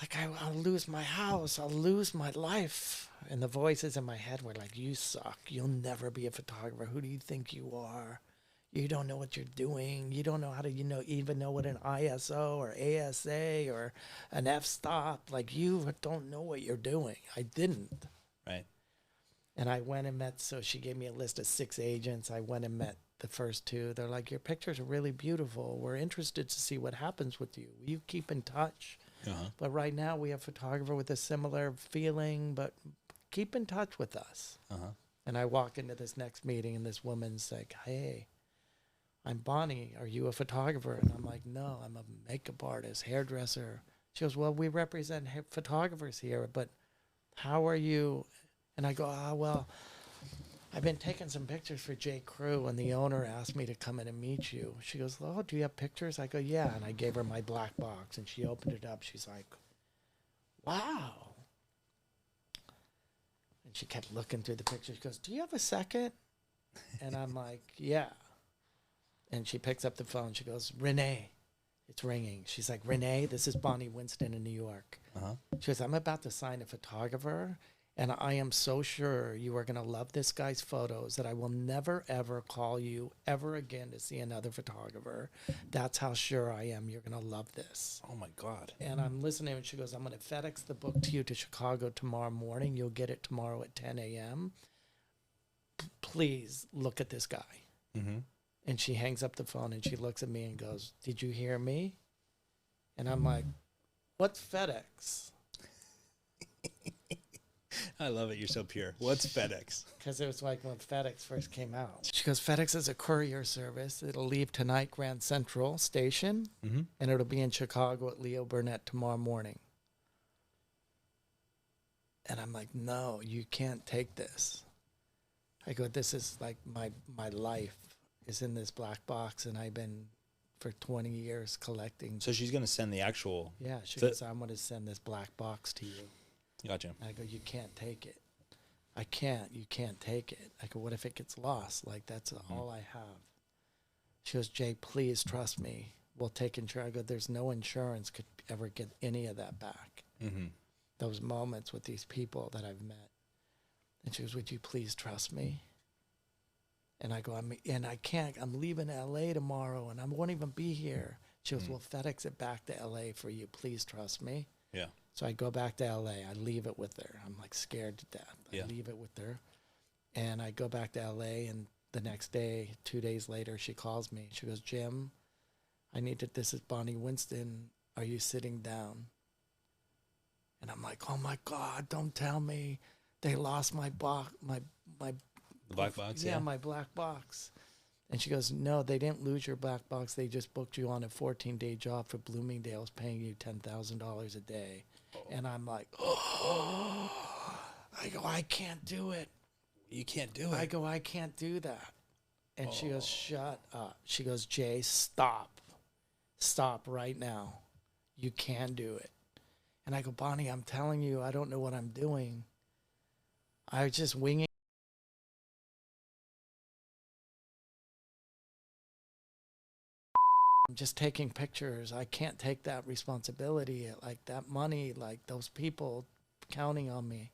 like I'll lose my house. I'll lose my life. And the voices in my head were like, you suck. You'll never be a photographer. Who do you think you are? You don't know what you're doing. You don't know how to, even know what an ISO or ASA or an f-stop. Like, you don't know what you're doing. I didn't. Right. And I went and met, so she gave me a list of 6 agents. I went and met the first 2. They're like, your pictures are really beautiful. We're interested to see what happens with you. Will you keep in touch? But right now we have a photographer with a similar feeling, but keep in touch with us. And I walk into this next meeting and this woman's like, hey, I'm Bonnie. Are you a photographer? And I'm like, no, I'm a makeup artist, hairdresser. She goes, well, we represent photographers here, but how are you? And I go, well, I've been taking some pictures for J. Crew, and the owner asked me to come in and meet you. She goes, oh, do you have pictures? I go, yeah. And I gave her my black box, and she opened it up. She's like, wow. And she kept looking through the pictures. She goes, do you have a second? And I'm like, yeah. And she picks up the phone. She goes, Renee. It's ringing. She's like, Renee, this is Bonnie Winston in New York. She goes, I'm about to sign a photographer, and I am so sure you are going to love this guy's photos that I will never, ever call you ever again to see another photographer. That's how sure I am you're going to love this. Oh, my God. And I'm listening, and she goes, I'm going to FedEx the book to you to Chicago tomorrow morning. You'll get it tomorrow at 10 a.m. Please look at this guy. And she hangs up the phone and she looks at me and goes, did you hear me? And I'm like, what's FedEx? I love it. You're so pure. What's FedEx? Because it was like when FedEx first came out. She goes, FedEx is a courier service. It'll leave tonight, Grand Central Station, and it'll be in Chicago at Leo Burnett tomorrow morning. And I'm like, no, you can't take this. I go, this is like my life is in this black box, and I've been for 20 years collecting. So she's going to send the actual... Yeah, she goes, I'm going to send this black box to you. Gotcha. And I go, you can't take it. I can't. You can't take it. I go, what if it gets lost? Like, that's all I have. She goes, Jay, please trust me. We'll take insurance. I go, there's no insurance could ever get any of that back. Those moments with these people that I've met. And she goes, would you please trust me? And I go, I can't. I'm leaving LA tomorrow, and I won't even be here. She goes, well, FedEx it back to LA for you. Please trust me. Yeah. So I go back to LA. I leave it with her. I'm like scared to death. I leave it with her. And I go back to LA, and the next day, 2 days later, she calls me. She goes, Jim, this is Bonnie Winston. Are you sitting down? And I'm like, oh my God, don't tell me. They lost my box, my The black box, yeah, my black box. And she goes, no, they didn't lose your black box. They just booked you on a 14-day job for Bloomingdale's, paying you $10,000 a day. And I'm like, oh, I go, I can't do it. You can't do it. I go, I can't do that. And she goes, shut up. She goes, Jay, stop. Stop right now. You can do it. And I go, Bonnie, I'm telling you, I don't know what I'm doing. I was just winging. I'm just taking pictures. I can't take that responsibility, like that money, like those people counting on me.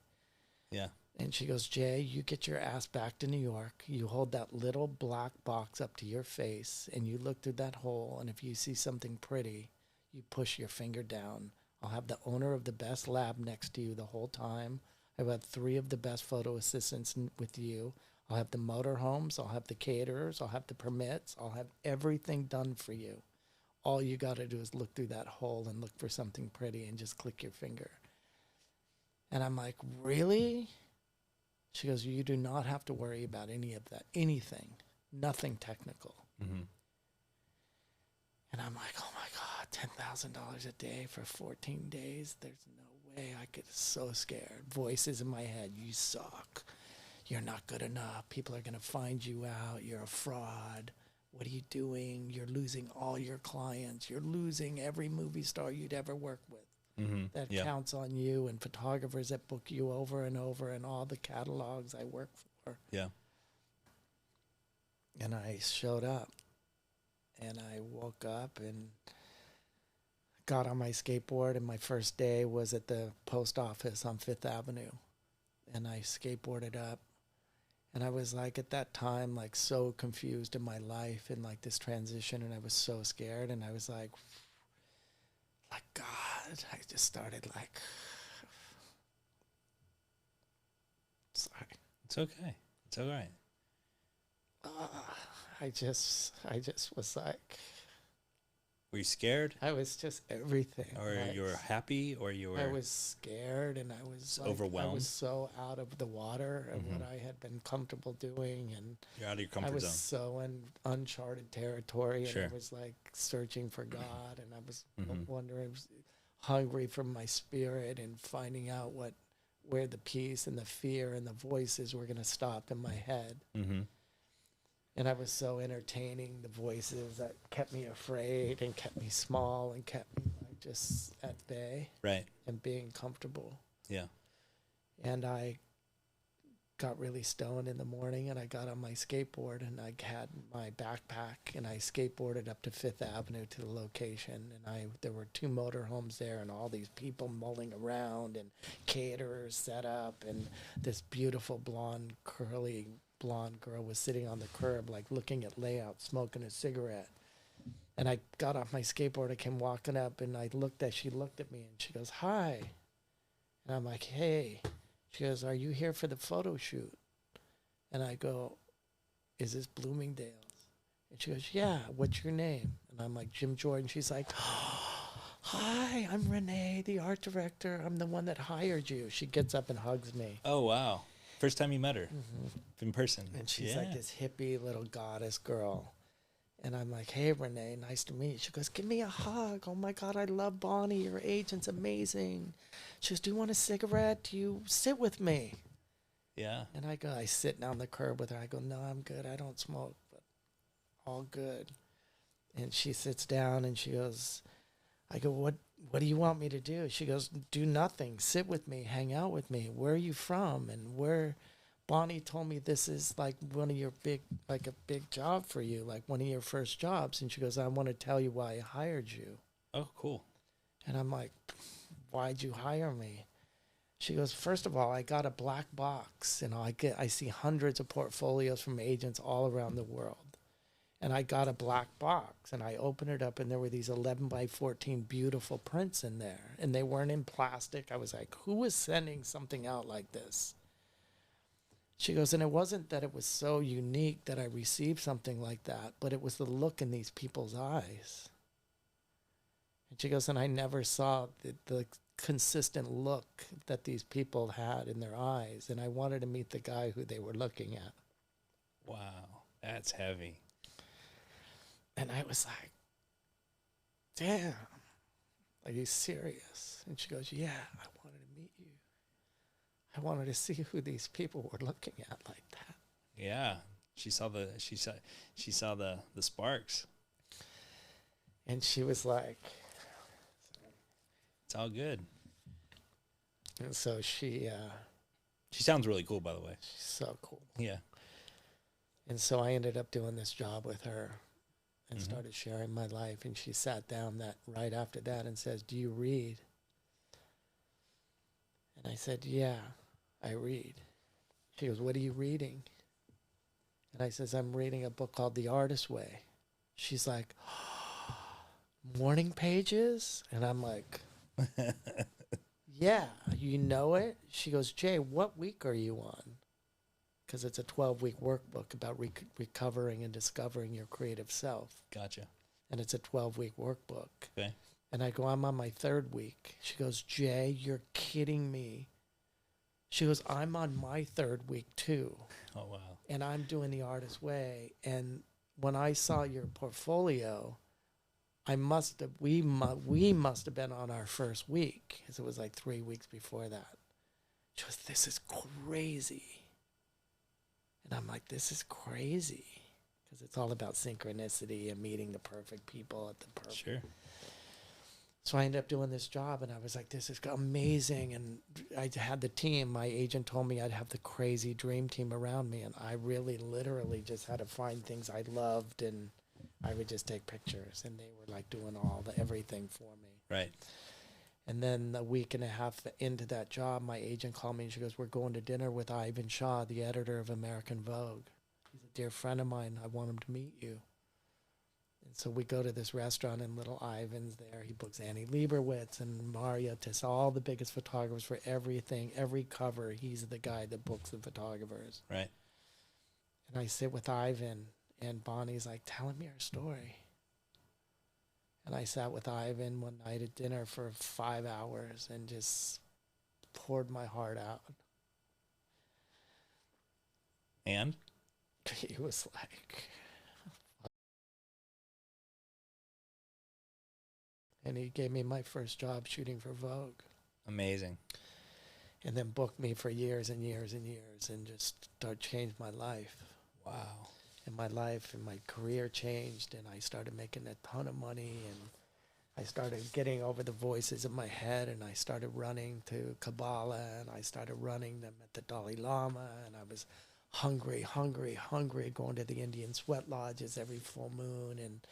Yeah. And she goes, Jay, you get your ass back to New York. You hold that little black box up to your face and you look through that hole. And if you see something pretty, you push your finger down. I'll have the owner of the best lab next to you the whole time. I've had 3 of the best photo assistants with you. I'll have the motorhomes. I'll have the caterers. I'll have the permits. I'll have everything done for you. All you got to do is look through that hole and look for something pretty and just click your finger. And I'm like, really? She goes, you do not have to worry about any of that, anything, nothing technical. Mm-hmm. And I'm like, oh my God, $10,000 a day for 14 days? There's no way. I get so scared. Voices in my head, you suck. You're not good enough. People are going to find you out. You're a fraud. What are you doing? You're losing all your clients. You're losing every movie star you'd ever work with. Mm-hmm. That counts on you, and photographers that book you over and over, and all the catalogs I work for. Yeah. And I showed up, and I woke up and got on my skateboard, and my first day was at the post office on 5th Avenue. And I skateboarded up, and I was like, at that time, like so confused in my life and like this transition, and I was so scared, and I was like God, I just started like, sorry. It's okay. It's all right. I just was like, Were you scared? I was just everything. Or like, you were happy, or you were... I was scared, and I was like, overwhelmed? I was so out of the water of what I had been comfortable doing, and You're out of your comfort I was zone. so in uncharted territory, and Sure. I was like searching for God, and I was wondering, hungry for my spirit, and finding out where the peace and the fear and the voices were going to stop in my head. Mm-hmm. And I was so entertaining the voices that kept me afraid and kept me small and kept me like just at bay. Right. And being comfortable. Yeah. And I got really stoned in the morning, and I got on my skateboard, and I had my backpack, and I skateboarded up to 5th Avenue to the location, and there were 2 motorhomes there, and all these people mulling around, and caterers set up, and this beautiful blonde, curly blonde girl was sitting on the curb, like looking at layout, smoking a cigarette. And I got off my skateboard, I came walking up, and she looked at me, and she goes, hi. And I'm like, hey. She goes, are you here for the photo shoot? And I go, is this Bloomingdale's? And she goes, yeah, what's your name? And I'm like, Jim Jordan. She's like, hi, I'm Renee, the art director. I'm the one that hired you. She gets up and hugs me. Oh, wow. First time you met her in person. And she's like this hippie little goddess girl. And I'm like, hey, Renee, nice to meet you. She goes, give me a hug. Oh, my God, I love Bonnie. Your agent's amazing. She goes, do you want a cigarette? Do you sit with me? Yeah. And I sit down the curb with her. I go, no, I'm good. I don't smoke, but all good. And she sits down, and she goes, I go, what do you want me to do? She goes, do nothing. Sit with me. Hang out with me. Where are you from? And Bonnie told me this is like one of your a big job for you, like one of your first jobs. And she goes, I want to tell you why I hired you. Oh, cool. And I'm like, why'd you hire me? She goes, first of all, I got a black box, and I see hundreds of portfolios from agents all around the world. And I got a black box, and I opened it up, and there were these 11 by 14 beautiful prints in there, and they weren't in plastic. I was like, who is sending something out like this? She goes, and it wasn't that it was so unique that I received something like that, but it was the look in these people's eyes. And she goes, and I never saw the consistent look that these people had in their eyes, and I wanted to meet the guy who they were looking at. Wow, that's heavy. And I was like, damn, are you serious? And she goes, yeah, I wanted to meet you. I wanted to see who these people were looking at like that. Yeah, she saw the sparks. And she was like, It's all good. and so she sounds really cool, by the way. she's so cool. Yeah. And so I ended up doing this job with her and Mm-hmm. started sharing my life. And she sat down that right after that and says, do you read? And I said, yeah, I read. She goes, what are you reading? And I says, I'm reading a book called The Artist Way. She's like, morning pages? And I'm like, yeah, you know it? She goes, Jay, what week are you on? Because it's a 12-week workbook about recovering and discovering your creative self. Gotcha. And it's a 12-week workbook. Okay. And I go, I'm on my 3rd week. She goes, Jay, you're kidding me. She goes, I'm on my 3rd week too. Oh, wow. And I'm doing The Artist Way. And when I saw your portfolio, we must have been on our 1st week, because it was like 3 weeks before that. She goes, this is crazy. And I'm like, this is crazy, because it's all about synchronicity and meeting the perfect people at the perfect. Sure. So I ended up doing this job, and I was like, this is amazing. And I had the team. My agent told me I'd have the crazy dream team around me, and I really literally just had to find things I loved, and I would just take pictures, and they were like doing everything for me. Right. And then a week and a half into that job, my agent called me, and she goes, we're going to dinner with Ivan Shaw, the editor of American Vogue. He's a dear friend of mine. I want him to meet you. And so we go to this restaurant in Little Ivan's there. He books Annie Leibovitz and Mario Tess, all the biggest photographers for everything, every cover. He's the guy that books the photographers. Right. And I sit with Ivan, and Bonnie's like, tell him your story. And I sat with Ivan one night at dinner for 5 hours and just poured my heart out. And? He was like... And he gave me my first job shooting for Vogue. Amazing. And then booked me for years and years and years, and just changed my life. Wow. And my life and my career changed, and I started making a ton of money, and I started getting over the voices in my head, and I started running to Kabbalah, and I started running them at the Dalai Lama, and I was hungry, going to the Indian sweat lodges every full moon, and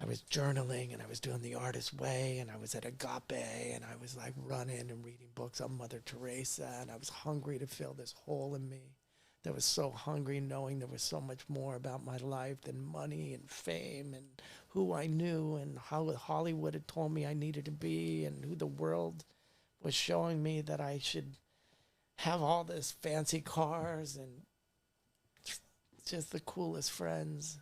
I was journaling, and I was doing The Artist Way, and I was at Agape, and I was like running and reading books on Mother Teresa, and I was hungry to fill this hole in me. That was so hungry, knowing there was so much more about my life than money and fame and who I knew and how Hollywood had told me I needed to be, and who the world was showing me that I should have all this fancy cars and just the coolest friends.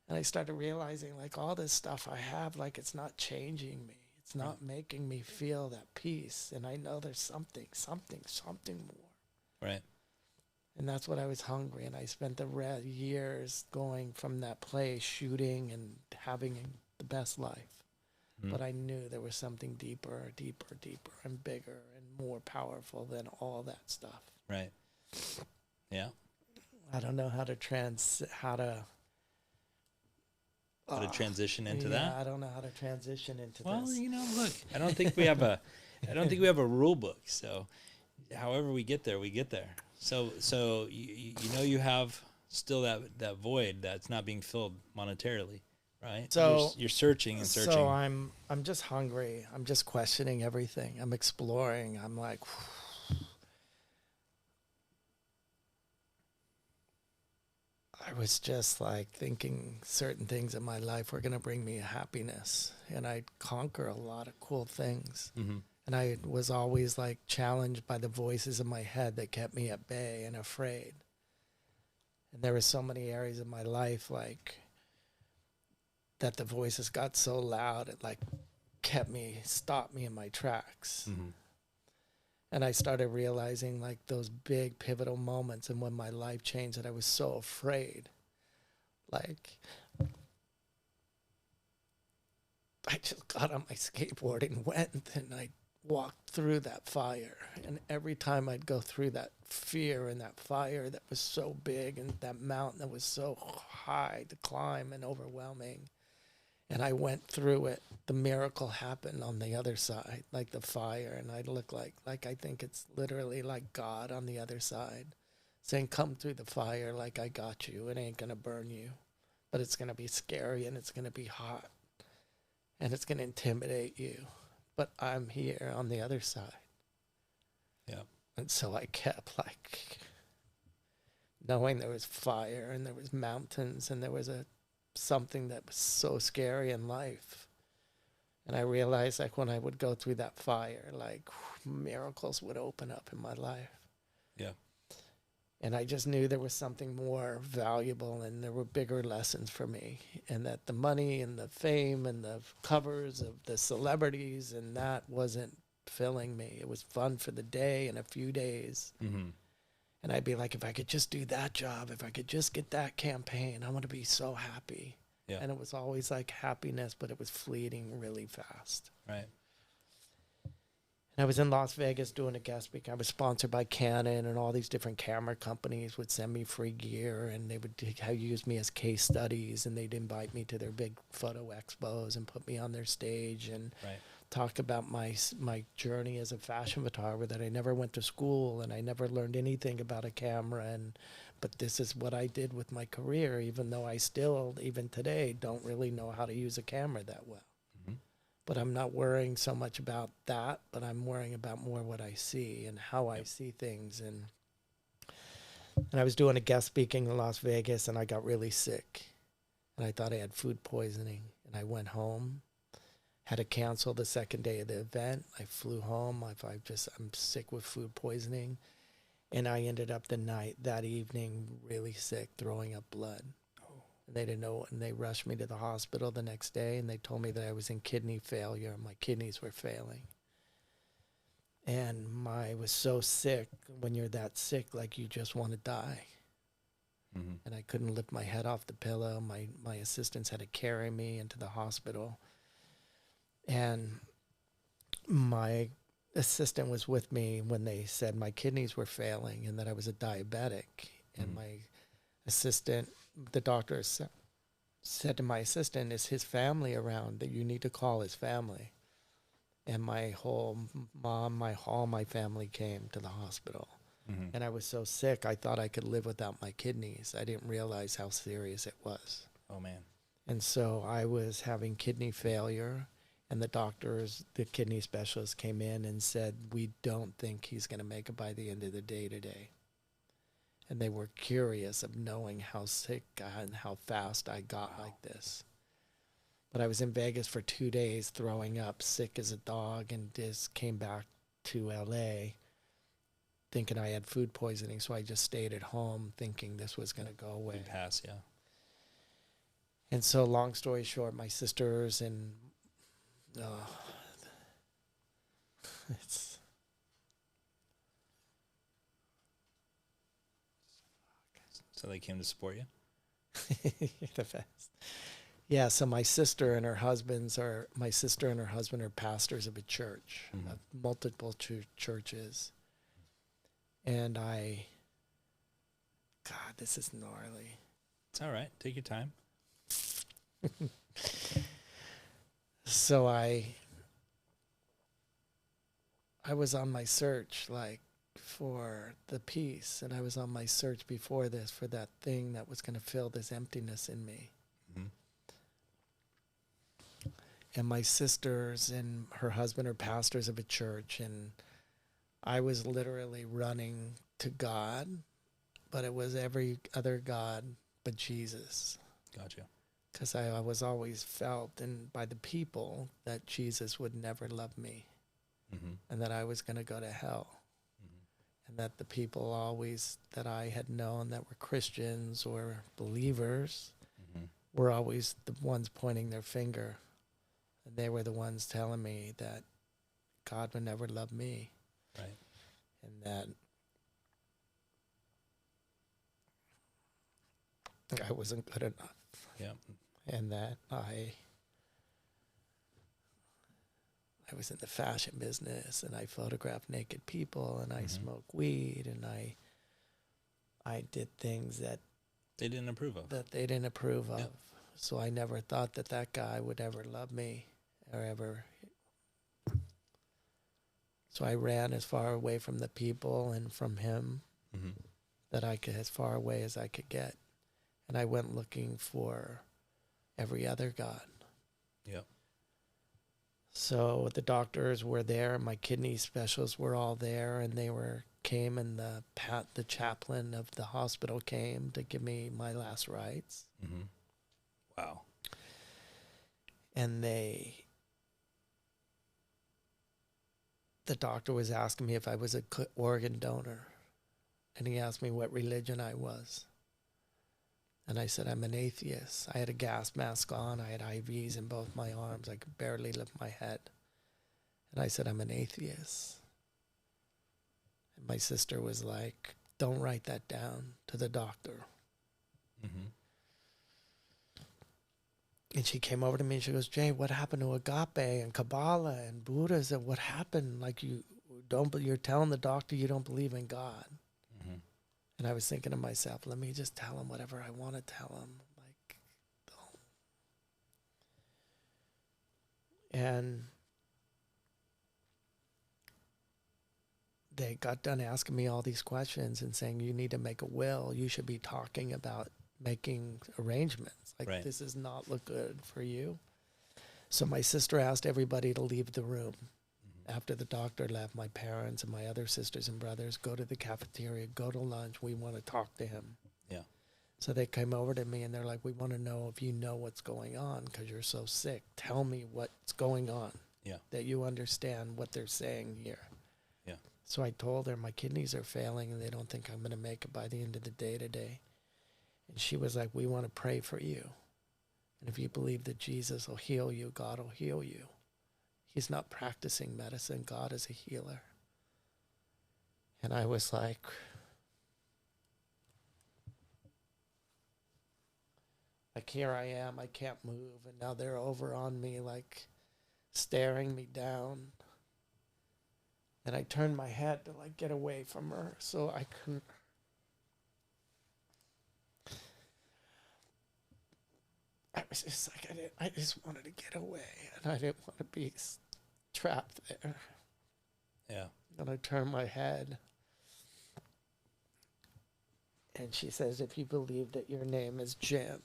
And I started realizing, like, all this stuff I have, like, it's not changing me. It's not making me feel that peace. And I know there's something more. Right. And that's what I was hungry. And I spent the years going from that place, shooting and having the best life. Mm. But I knew there was something deeper and bigger and more powerful than all that stuff. Right. Yeah. I don't know how to transition into that. I don't know how to transition into this. Well, look, I don't think we have a rule book. So, however we get there, we get there. So you have still that void that's not being filled monetarily, right? So you're searching and searching. So I'm just hungry. I'm just questioning everything. I'm exploring. I'm like, I was just like thinking certain things in my life were going to bring me happiness, and I'd conquer a lot of cool things. Mm-hmm. And I was always like challenged by the voices in my head that kept me at bay and afraid. And there were so many areas of my life like that the voices got so loud it like stopped me in my tracks. Mm-hmm. And I started realizing like those big pivotal moments and when my life changed that I was so afraid. Like, I just got on my skateboard and went and I walked through that fire. And every time I'd go through that fear and that fire that was so big and that mountain that was so high to climb and overwhelming, and I went through it, the miracle happened on the other side, like the fire. And I look like I think it's literally like God on the other side saying, come through the fire like I got you. It ain't going to burn you, but it's going to be scary and it's going to be hot and it's going to intimidate you. But I'm here on the other side. Yeah. And so I kept like knowing there was fire and there was mountains and there was something that was so scary in life. And I realized like when I would go through that fire, like miracles would open up in my life. Yeah. And I just knew there was something more valuable and there were bigger lessons for me. And that the money and the fame and the covers of the celebrities and that wasn't filling me. It was fun for the day and a few days. Mm-hmm. And I'd be like, if I could just do that job, if I could just get that campaign, I'm going to be so happy. Yeah. And it was always like happiness, but it was fleeting really fast. Right. And I was in Las Vegas doing a guest speak. I was sponsored by Canon, and all these different camera companies would send me free gear, and they would use me as case studies, and they'd invite me to their big photo expos and put me on their stage and Right. talk about my journey as a fashion photographer, that I never went to school and I never learned anything about a camera, but this is what I did with my career, even though I still, even today, don't really know how to use a camera that well. Mm-hmm. But I'm not worrying so much about that, but I'm worrying about more what I see and how I see things. And I was doing a guest speaking in Las Vegas, and I got really sick, and I thought I had food poisoning, and I went home. Had to cancel the second day of the event. I flew home. I'm sick with food poisoning. And I ended up that evening really sick, throwing up blood. Oh. And they didn't know, and they rushed me to the hospital the next day, and they told me that I was in kidney failure. My kidneys were failing. And I was so sick. When you're that sick, like you just want to die. Mm-hmm. And I couldn't lift my head off the pillow. My assistants had to carry me into the hospital. And my assistant was with me when they said my kidneys were failing and that I was a diabetic. And my assistant, the doctor said to my assistant, is his family around? That you need to call his family. And my whole mom, all my family came to the hospital. Mm-hmm. And I was so sick, I thought I could live without my kidneys. I didn't realize how serious it was. Oh, man. And so I was having kidney failure. And the kidney specialist came in and said, we don't think he's going to make it by the end of the day today. And they were curious of knowing how sick and how fast I got like this. But I was in Vegas for 2 days throwing up, sick as a dog, and just came back to LA thinking I had food poisoning. So I just stayed at home thinking this was going to go away. You'd pass, yeah. And so long story short, my sisters and So they came to support you? You're the best. Yeah, so my sister and her husband are pastors of a church, of multiple churches. And God, this is gnarly. It's all right. Take your time. So I was on my search for the peace, and I was on my search before this for that thing that was going to fill this emptiness in me. Mm-hmm. And my sisters and her husband are pastors of a church, and I was literally running to God, but it was every other God but Jesus. Gotcha. Because I was always felt by the people that Jesus would never love me, and that I was going to go to hell, and that the people always that I had known that were Christians or believers were always the ones pointing their finger, and they were the ones telling me that God would never love me. Right. and that I wasn't good enough. Yeah. And that I was in the fashion business, and I photographed naked people, and I smoked weed, and I did things that they didn't approve of. Yep. So I never thought that guy would ever love me or ever. So I ran as far away from the people and from him that I could, as far away as I could get. And I went looking for every other God. Yep. So the doctors were there, my kidney specialists were all there, and they came, and the chaplain of the hospital came to give me my last rites. Mm-hmm. Wow. And the doctor was asking me if I was an organ donor, and he asked me what religion I was. And I said, I'm an atheist. I had a gas mask on. I had IVs in both my arms. I could barely lift my head. And I said, I'm an atheist. And my sister was like, don't write that down to the doctor. Mm-hmm. And she came over to me and she goes, Jay, what happened to Agape and Kabbalah and Buddha? I said, what happened? Like you're telling the doctor you don't believe in God. Mm-hmm. And I was thinking to myself, let me just tell him whatever I want to tell him. Like, don't. And they got done asking me all these questions and saying, you need to make a will. You should be talking about making arrangements. Like, right. This does not look good for you. So my sister asked everybody to leave the room. After the doctor left, my parents and my other sisters and brothers, go to the cafeteria, go to lunch. We want to talk to him. Yeah. So they came over to me and they're like, we want to know if you know what's going on because you're so sick. Tell me what's going on. Yeah. That you understand what they're saying here. Yeah. So I told her my kidneys are failing and they don't think I'm going to make it by the end of the day today. And she was like, we want to pray for you. And if you believe that Jesus will heal you, God will heal you. He's not practicing medicine. God is a healer. And I was like, here I am. I can't move. And now they're over on me, like staring me down. And I turned my head to like get away from her. So I couldn't. I was just like, I just wanted to get away, and I didn't want to be trapped there. Yeah. And I turned my head, and she says, if you believe that your name is Jim,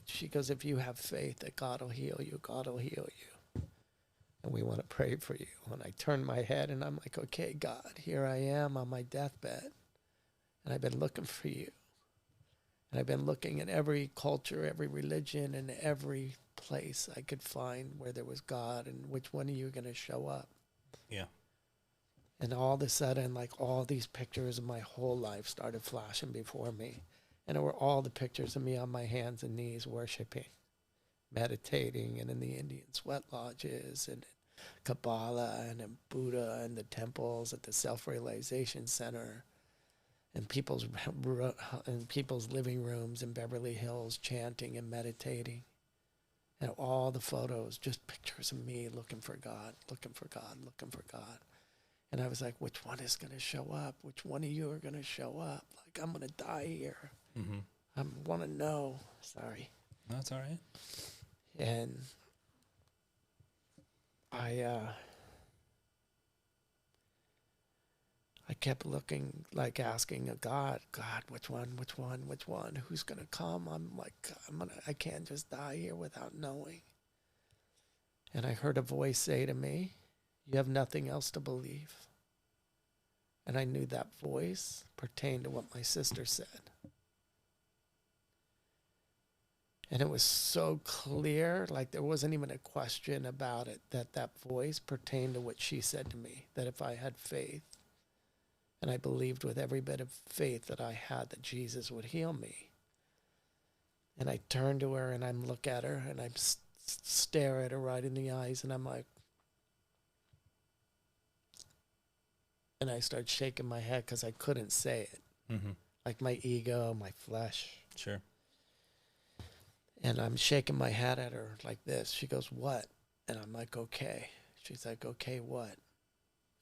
she goes, if you have faith that God will heal you, God will heal you. And we want to pray for you. And I turned my head, and I'm like, okay, God, here I am on my deathbed, and I've been looking for you. And I've been looking at every culture, every religion, and every place I could find where there was God, and which one of you are going to show up? Yeah. And all of a sudden, like all these pictures of my whole life started flashing before me. And it were all the pictures of me on my hands and knees worshiping, meditating, and in the Indian sweat lodges, and in Kabbalah, and in Buddha, and the temples at the Self-Realization Center. And people's living rooms in Beverly Hills chanting and meditating. And all the photos, just pictures of me looking for God, looking for God, looking for God. And I was like, which one is going to show up? Which one of you are going to show up? Like, I'm going to die here. Mm-hmm. I want to know. Sorry. That's all right. And I kept looking, like asking God, which one, who's going to come? I'm like, I can't just die here without knowing. And I heard a voice say to me, you have nothing else to believe. And I knew that voice pertained to what my sister said. And it was so clear, like there wasn't even a question about it, that voice pertained to what she said to me, that if I had faith, and I believed with every bit of faith that I had that Jesus would heal me. And I turned to her and I look at her and I stare at her right in the eyes and I'm like, And I started shaking my head because I couldn't say it. Mm-hmm. Like my ego, my flesh. Sure. And I'm shaking my head at her like this. She goes, what? And I'm like, okay. She's like, okay, what?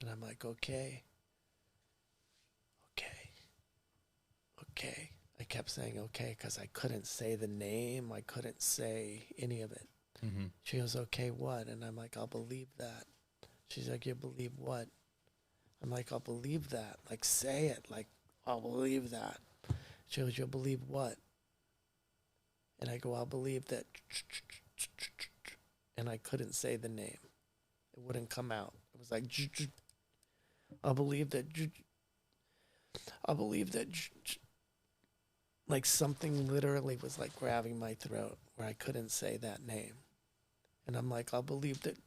And I'm like, okay. Okay. Okay. I kept saying okay because I couldn't say the name. I couldn't say any of it. Mm-hmm. She goes, okay, what? And I'm like, I'll believe that. She's like, you believe what? I'm like, I'll believe that. Like, say it. Like, I'll believe that. She goes, you'll believe what? And I go, I'll believe that. And I couldn't say the name. It wouldn't come out. It was like, I'll believe that. I'll believe that. Like something literally was like grabbing my throat where I couldn't say that name. And I'm like, I'll believe that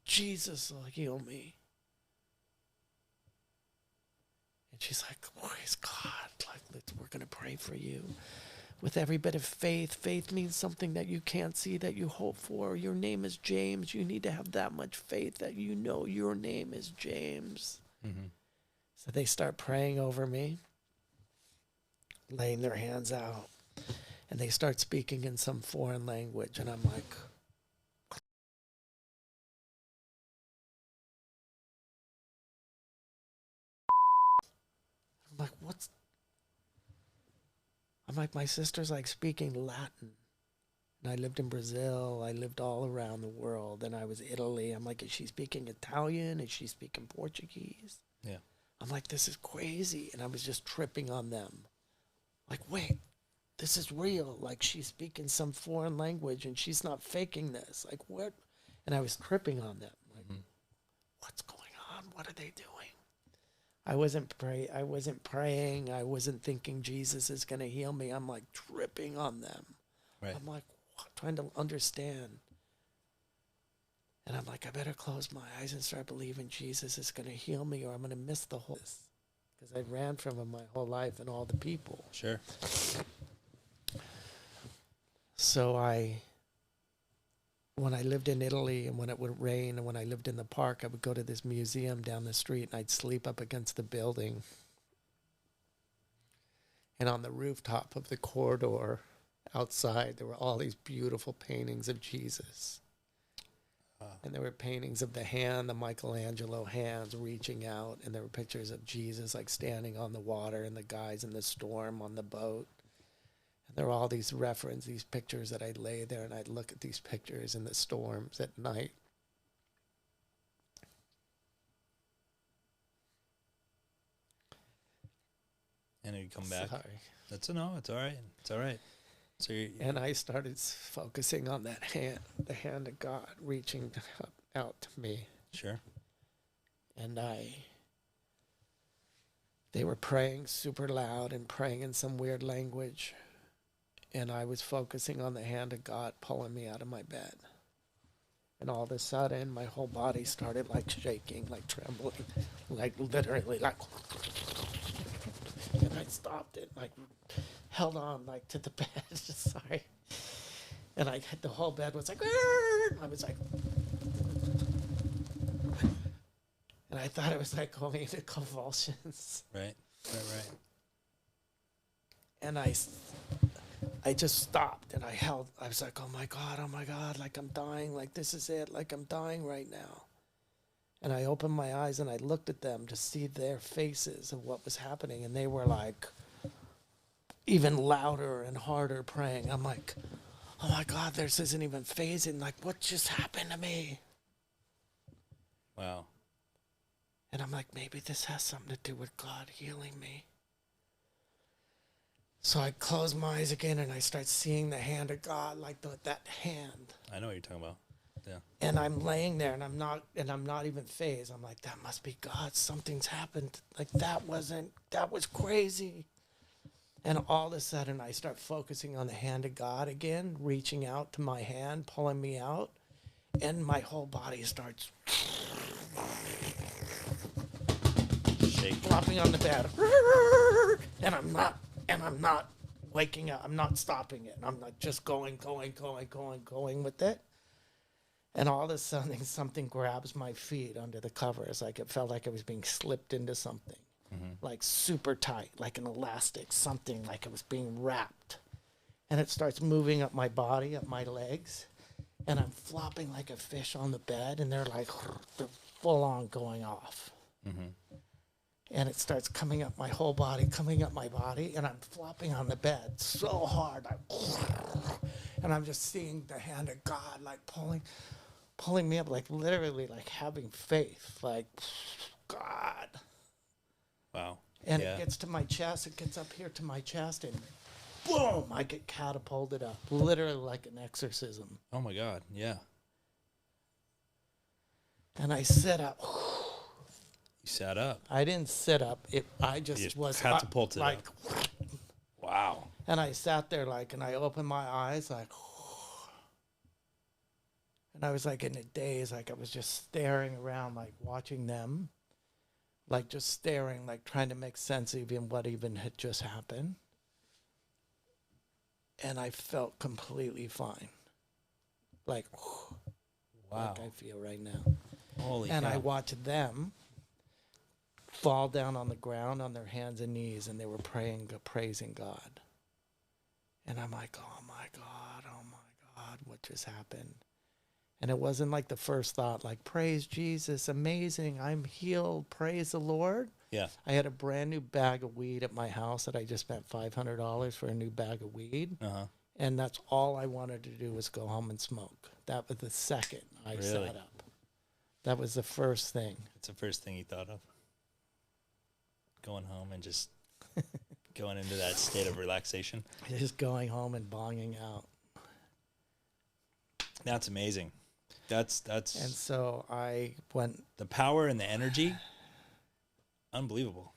Jesus will heal me. And she's like, praise God. Like, we're going to pray for you. With every bit of faith. Faith means something that you can't see, that you hope for. Your name is James. You need to have that much faith that you know your name is James. Mm-hmm. So they start praying over me, laying their hands out, and they start speaking in some foreign language. And I'm like, what's... I'm like, my sister's like speaking Latin. And I lived in Brazil. I lived all around the world. And I was Italy. I'm like, is she speaking Italian? Is she speaking Portuguese? Yeah. I'm like, this is crazy. And I was just tripping on them. Like, wait, this is real. Like, she's speaking some foreign language and she's not faking this. Like, what? And I was tripping on them. Like, what's going on? What are they doing? I wasn't praying. I wasn't thinking Jesus is going to heal me. I'm like tripping on them. Right. I'm like trying to understand. And I'm like, I better close my eyes and start believing Jesus is going to heal me or I'm going to miss the whole... Because I ran from him my whole life and all the people. Sure. So when I lived in Italy and when it would rain and when I lived in the park, I would go to this museum down the street and I'd sleep up against the building. And on the rooftop of the corridor outside, there were all these beautiful paintings of Jesus. And there were paintings of the hand, the Michelangelo hands reaching out. And there were pictures of Jesus like standing on the water and the guys in the storm on the boat. And there were all these these pictures that I'd lay there and I'd look at these pictures in the storms at night. And you'd come back. Sorry. It's all right. It's all right. So and I started focusing on that hand, the hand of God reaching out to me. Sure. And they were praying super loud and praying in some weird language. And I was focusing on the hand of God pulling me out of my bed. And all of a sudden, my whole body started like shaking, like trembling, like literally like... And I stopped it, like held on like to the bed, sorry. And the whole bed was like, I was like... And I thought it was like going into convulsions. Right. And I just stopped and I was like, oh my God, like I'm dying, like this is it, like I'm dying right now. And I opened my eyes and I looked at them to see their faces of what was happening. And they were like even louder and harder praying. I'm like, oh my God, this isn't even phasing. Like, what just happened to me? Wow. And I'm like, maybe this has something to do with God healing me. So I close my eyes again and I start seeing the hand of God, like that hand. I know what you're talking about. Yeah. And I'm laying there and I'm not even phased. I'm like, that must be God. Something's happened. Like that was crazy. And all of a sudden I start focusing on the hand of God again, reaching out to my hand, pulling me out, and my whole body starts Shake. flopping on the bed. And I'm not waking up. I'm not stopping it. I'm not just going with it. And all of a sudden, something grabs my feet under the covers. Like it felt like I was being slipped into something, like super tight, like an elastic, something like it was being wrapped. And it starts moving up my body, up my legs. And I'm flopping like a fish on the bed. And they're full on going off. And it starts coming up my whole body, coming up my body. And I'm flopping on the bed so hard. And I'm just seeing the hand of God like pulling me up, like literally like having faith, like God. Wow. And it gets to my chest, it gets up here to my chest, and boom, I get catapulted up, literally like an exorcism. Oh my God. Yeah. And I sit up. You sat up. I didn't sit up. I just was catapulted like, up. Wow. And I sat there like, and I opened my eyes like, and I was like in a daze, like I was just staring around, like watching them, like just staring, like trying to make sense of even what even had just happened. And I felt completely fine. Like, wow. Like I feel right now. Holy And cow. I watched them fall down on the ground on their hands and knees, and they were praising God. And I'm like, oh my God, what just happened? And it wasn't like the first thought, like, praise Jesus, amazing, I'm healed, praise the Lord. Yeah. I had a brand new bag of weed at my house that I just spent $500 for a new bag of weed. And that's all I wanted to do was go home and smoke. That was the second I sat up. That was the first thing. It's the first thing you thought of? Going home and just going into that state of relaxation? Just going home and bonging out. That's amazing. That's And so I went. The power and the energy, unbelievable.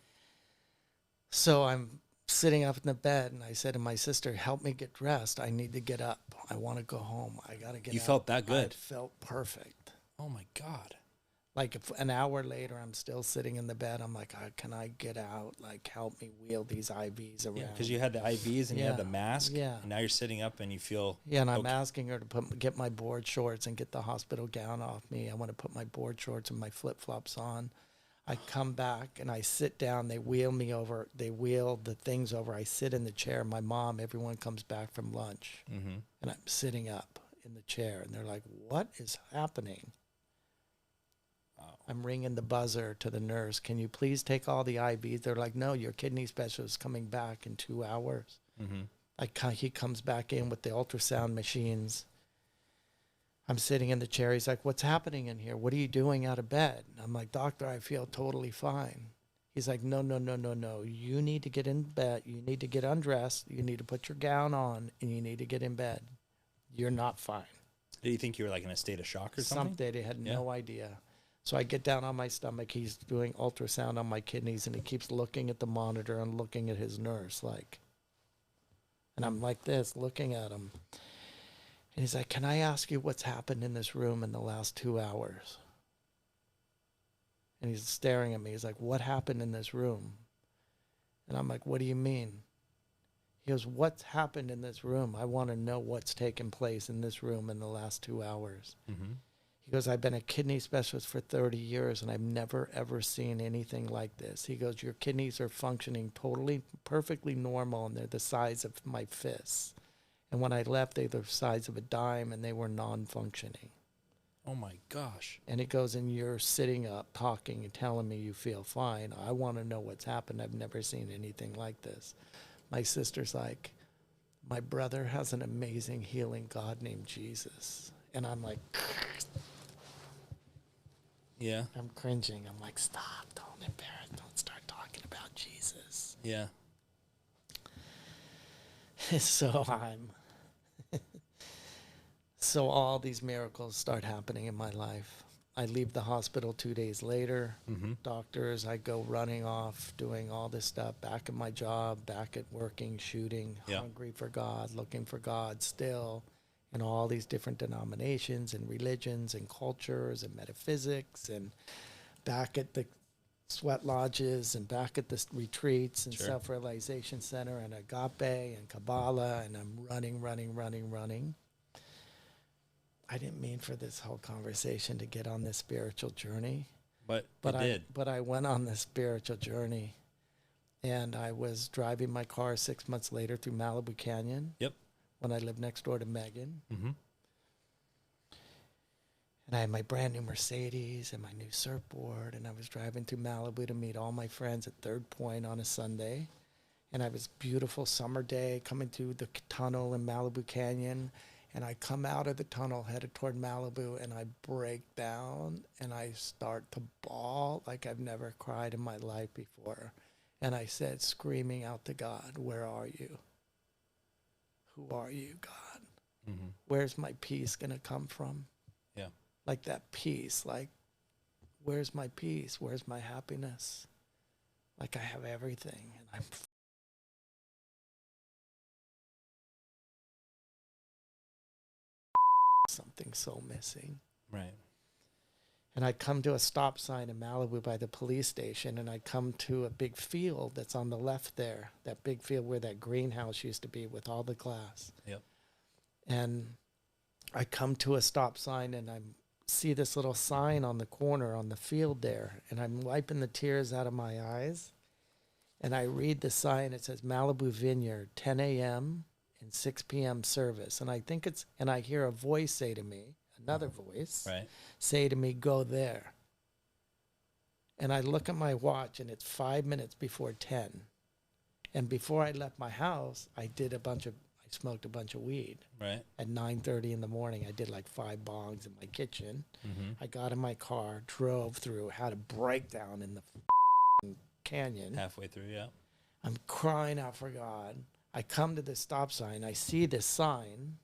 So I'm sitting up in the bed, and I said to my sister, help me get dressed. I need to get up. I want to go home. I got to get up. You felt that good? I felt perfect. Oh, my God. Like if an hour later, I'm still sitting in the bed. I'm like, can I get out? Like, help me wheel these IVs around. Yeah, because you had the IVs and you had the mask. Yeah. And now you're sitting up and you feel. Yeah, and I'm asking her to get my board shorts and get the hospital gown off me. I want to put my board shorts and my flip-flops on. I come back and I sit down. They wheel me over. They wheel the things over. I sit in the chair. My mom, everyone comes back from lunch. And I'm sitting up in the chair. And they're like, what is happening? I'm ringing the buzzer to the nurse. Can you please take all the IVs? They're like, no, your kidney specialist is coming back in 2 hours. He comes back in with the ultrasound machines. I'm sitting in the chair. He's like, what's happening in here? What are you doing out of bed? I'm like, doctor, I feel totally fine. He's like, no. You need to get in bed. You need to get undressed. You need to put your gown on, and you need to get in bed. You're not fine. Did you think you were like in a state of shock or something? They had no idea. So I get down on my stomach. He's doing ultrasound on my kidneys, and he keeps looking at the monitor and looking at his nurse, like. And I'm like this, looking at him. And he's like, can I ask you what's happened in this room in the last 2 hours? And he's staring at me. He's like, what happened in this room? And I'm like, what do you mean? He goes, what's happened in this room? I want to know what's taken place in this room in the last 2 hours. He goes, I've been a kidney specialist for 30 years, and I've never, ever seen anything like this. He goes, your kidneys are functioning totally, perfectly normal, and they're the size of my fists. And when I left, they were the size of a dime, and they were non-functioning. Oh, my gosh. And he goes, and you're sitting up, talking, and telling me you feel fine. I want to know what's happened. I've never seen anything like this. My sister's like, my brother has an amazing healing God named Jesus. And I'm like... Yeah. I'm cringing. I'm like, stop, don't embarrass, don't start talking about Jesus. Yeah. So all these miracles start happening in my life. I leave the hospital 2 days later. Doctors, I go running off, doing all this stuff, back at my job, back at working, shooting, hungry for God, looking for God still. In all these different denominations and religions and cultures and metaphysics, and back at the sweat lodges and back at the retreats and self-realization center and agape and Kabbalah, and I'm running. I didn't mean for this whole conversation to get on this spiritual journey. But it did. But I went on this spiritual journey, and I was driving my car 6 months later through Malibu Canyon. Yep. When I lived next door to Megan. Mm-hmm. And I had my brand new Mercedes and my new surfboard, and I was driving through Malibu to meet all my friends at Third Point on a Sunday. And I was beautiful summer day coming through the tunnel in Malibu Canyon. And I come out of the tunnel headed toward Malibu, and I break down and I start to bawl like I've never cried in my life before. And I said, screaming out to God, where are you? Who are you, God? Mm-hmm. Where's my peace going to come from? Yeah. Like that peace, like, where's my peace? Where's my happiness? Like I have everything, and I'm something so missing. Right. And I'd come to a stop sign in Malibu by the police station, and I'd come to a big field that's on the left there, that big field where that greenhouse used to be with all the glass. Yep. And I come to a stop sign, and I see this little sign on the corner on the field there, and I'm wiping the tears out of my eyes, and I read the sign. It says Malibu Vineyard, 10 a.m. and 6 p.m. service. And I think it's, and I hear a voice say to me, another voice, right, say to me, go there. And I look at my watch, and it's 5 minutes before 10. And before I left my house, I smoked a bunch of weed. Right. At 9:30 in the morning, I did like 5 bongs in my kitchen. Mm-hmm. I got in my car, drove through, had a breakdown in the canyon. Halfway through, yeah. I'm crying out for God. I come to the stop sign. I see this sign.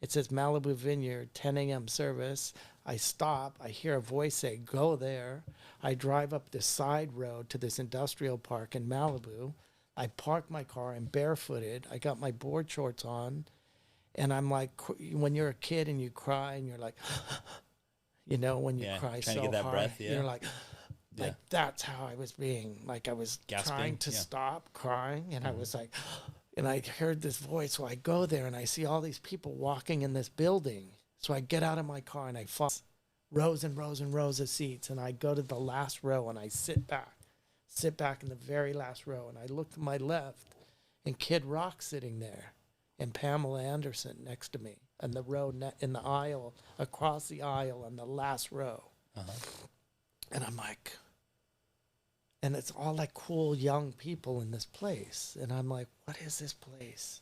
It says Malibu Vineyard, 10 a.m. service. I stop. I hear a voice say, go there. I drive up the side road to this industrial park in Malibu. I park my car. I'm barefooted. I got my board shorts on. And I'm like, when you're a kid and you cry and you're like, you know, when you cry so to get that hard, breath, you're like that's how I was being. Like I was gasping, trying to stop crying. And I was like, and I heard this voice. So I go there and I see all these people walking in this building. So I get out of my car and I fall rows and rows and rows of seats. And I go to the last row and I sit back in the very last row. And I look to my left and Kid Rock sitting there and Pamela Anderson next to me in the row, in the aisle, across the aisle on the last row. Uh-huh. And I'm like, and it's all like cool young people in this place. And I'm like, what is this place?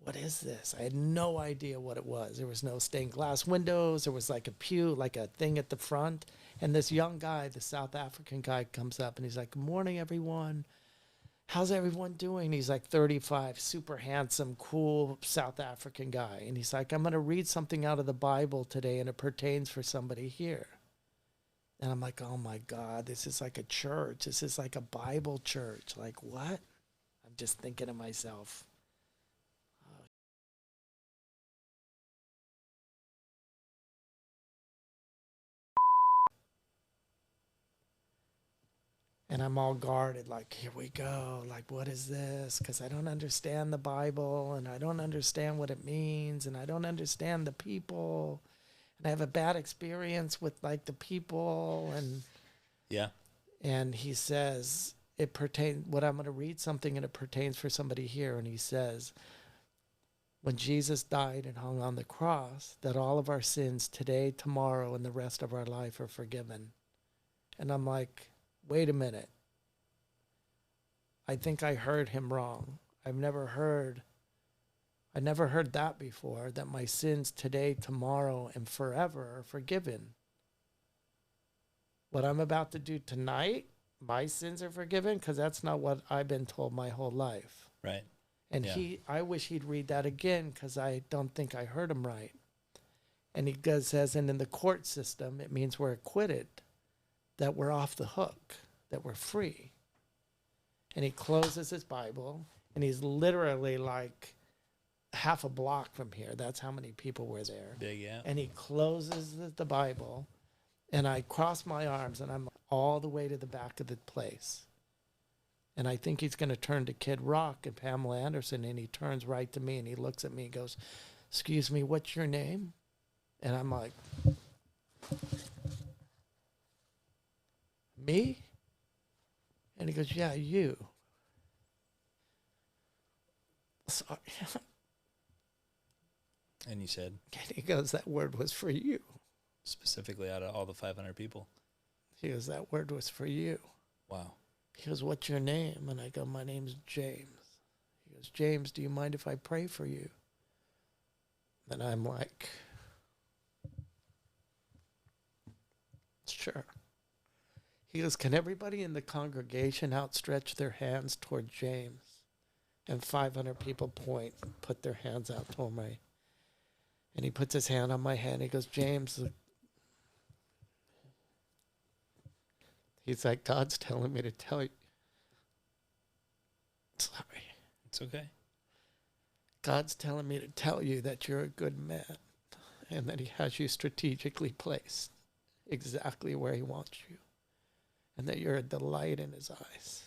What is this? I had no idea what it was. There was no stained glass windows. There was like a pew, like a thing at the front. And this young guy, the South African guy, comes up and he's like, good morning, everyone. How's everyone doing? He's like 35, super handsome, cool South African guy. And he's like, I'm going to read something out of the Bible today, and it pertains for somebody here. And I'm like, oh my God, this is like a church. This is like a Bible church. Like, what? I'm just thinking to myself, and I'm all guarded, like, here we go. Like, what is this? Because I don't understand the Bible, and I don't understand what it means, and I don't understand the people. And I have a bad experience with, like, the people. And yeah. And he says, it pertains, what I'm going to read something, and it pertains for somebody here. And he says, when Jesus died and hung on the cross, that all of our sins today, tomorrow, and the rest of our life are forgiven. And I'm like, wait a minute. I think I heard him wrong. I never heard that before, that my sins today, tomorrow, and forever are forgiven. What I'm about to do tonight, my sins are forgiven, because that's not what I've been told my whole life. Right. And I wish he'd read that again, because I don't think I heard him right. And he says, and in the court system, it means we're acquitted, that we're off the hook, that we're free. And he closes his Bible, and he's literally like half a block from here. That's how many people were there. Big, yeah. And he closes the Bible, and I cross my arms, and I'm all the way to the back of the place. And I think he's going to turn to Kid Rock and Pamela Anderson, and he turns right to me, and he looks at me and goes, excuse me, what's your name? And I'm like, me? And he goes, yeah, you. Sorry. And you said, And he goes, that word was for you. specifically out of all the 500 people. He goes, that word was for you. Wow. He goes, what's your name? And I go, my name's James. He goes, James, do you mind if I pray for you? And I'm like, sure. He goes, can everybody in the congregation outstretch their hands toward James? And 500 people put their hands out toward me. And he puts his hand on my head. And he goes, James, he's like, God's telling me to tell you. Sorry. It's okay. God's telling me to tell you that you're a good man and that he has you strategically placed exactly where he wants you and that you're a delight in his eyes.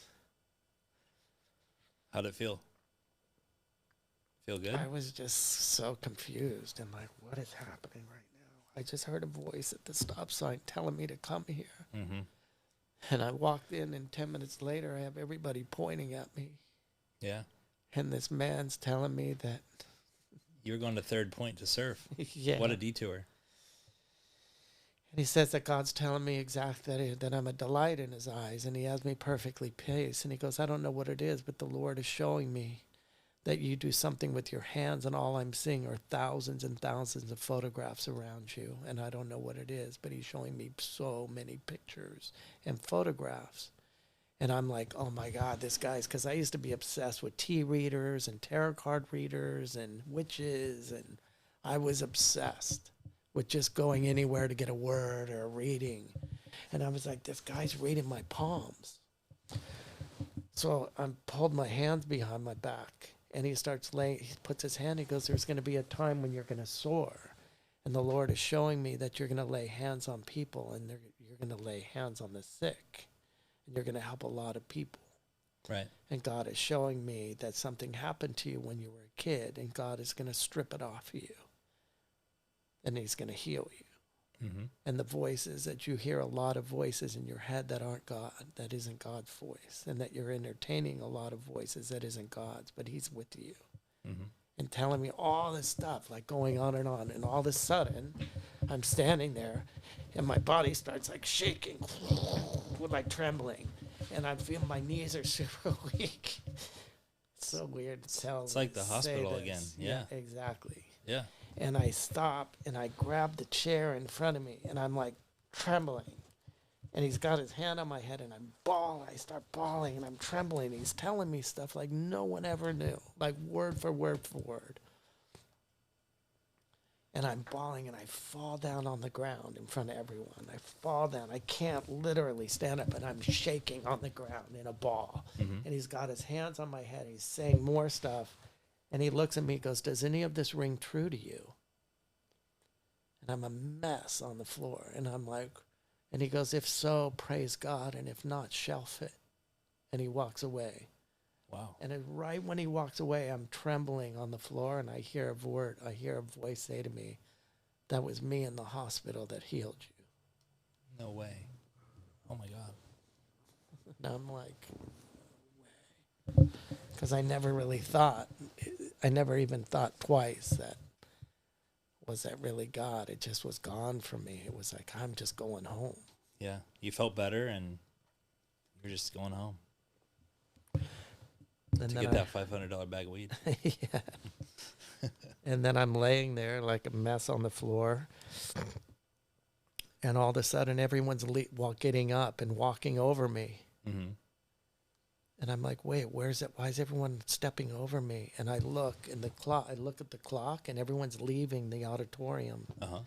How'd it feel? Feel good? I was just so confused and like, what is happening right now? I just heard a voice at the stop sign telling me to come here. Mm-hmm. And I walked in, and 10 minutes later, I have everybody pointing at me. Yeah. And this man's telling me that... You were going to Third Point to surf. Yeah. What a detour. And he says that God's telling me exactly that I'm a delight in his eyes, and he has me perfectly placed. And he goes, I don't know what it is, but the Lord is showing me that you do something with your hands, and all I'm seeing are thousands and thousands of photographs around you, and I don't know what it is, but he's showing me so many pictures and photographs. And I'm like, oh my God, this guy's, because I used to be obsessed with tea readers and tarot card readers and witches, and I was obsessed with just going anywhere to get a word or a reading. And I was like, this guy's reading my palms. So I pulled my hands behind my back. And he starts laying, he puts his hand, he goes, there's going to be a time when you're going to soar. And the Lord is showing me that you're going to lay hands on people, and you're going to lay hands on the sick. And you're going to help a lot of people. Right. And God is showing me that something happened to you when you were a kid, and God is going to strip it off of you. And he's going to heal you. Mm-hmm. And the voices that you hear, a lot of voices in your head that aren't God, that isn't God's voice, and that you're entertaining a lot of voices that isn't God's, but he's with you. Mm-hmm. And telling me all this stuff, like going on. And all of a sudden, I'm standing there, and my body starts like shaking, with like trembling, and I feel my knees are super weak. It's so weird to tell. It's like the hospital again. Yeah. Exactly. Yeah. And I stop, and I grab the chair in front of me, and I'm like trembling. And he's got his hand on my head, and I start bawling, and I'm trembling. He's telling me stuff like no one ever knew, like word for word for word. And I'm bawling, and I fall down on the ground in front of everyone. I fall down. I can't literally stand up, and I'm shaking on the ground in a ball. Mm-hmm. And he's got his hands on my head. He's saying more stuff. And he looks at me and goes, does any of this ring true to you? And I'm a mess on the floor. And I'm like, and he goes, if so, praise God. And if not, shelf it. And he walks away. Wow. And right when he walks away, I'm trembling on the floor. And I hear a voice say to me, that was me in the hospital that healed you. No way. Oh my God. And I'm like, no way. Because I never even thought twice that, was that really God? It just was gone from me. It was like, I'm just going home. Yeah. You felt better, and you're just going home. And to get that $500 bag of weed. Yeah. And then I'm laying there like a mess on the floor. And all of a sudden, everyone's getting up and walking over me. Mm-hmm. And I'm like, wait, where is it? Why is everyone stepping over me? And I look at the clock, and everyone's leaving the auditorium. Uh-huh.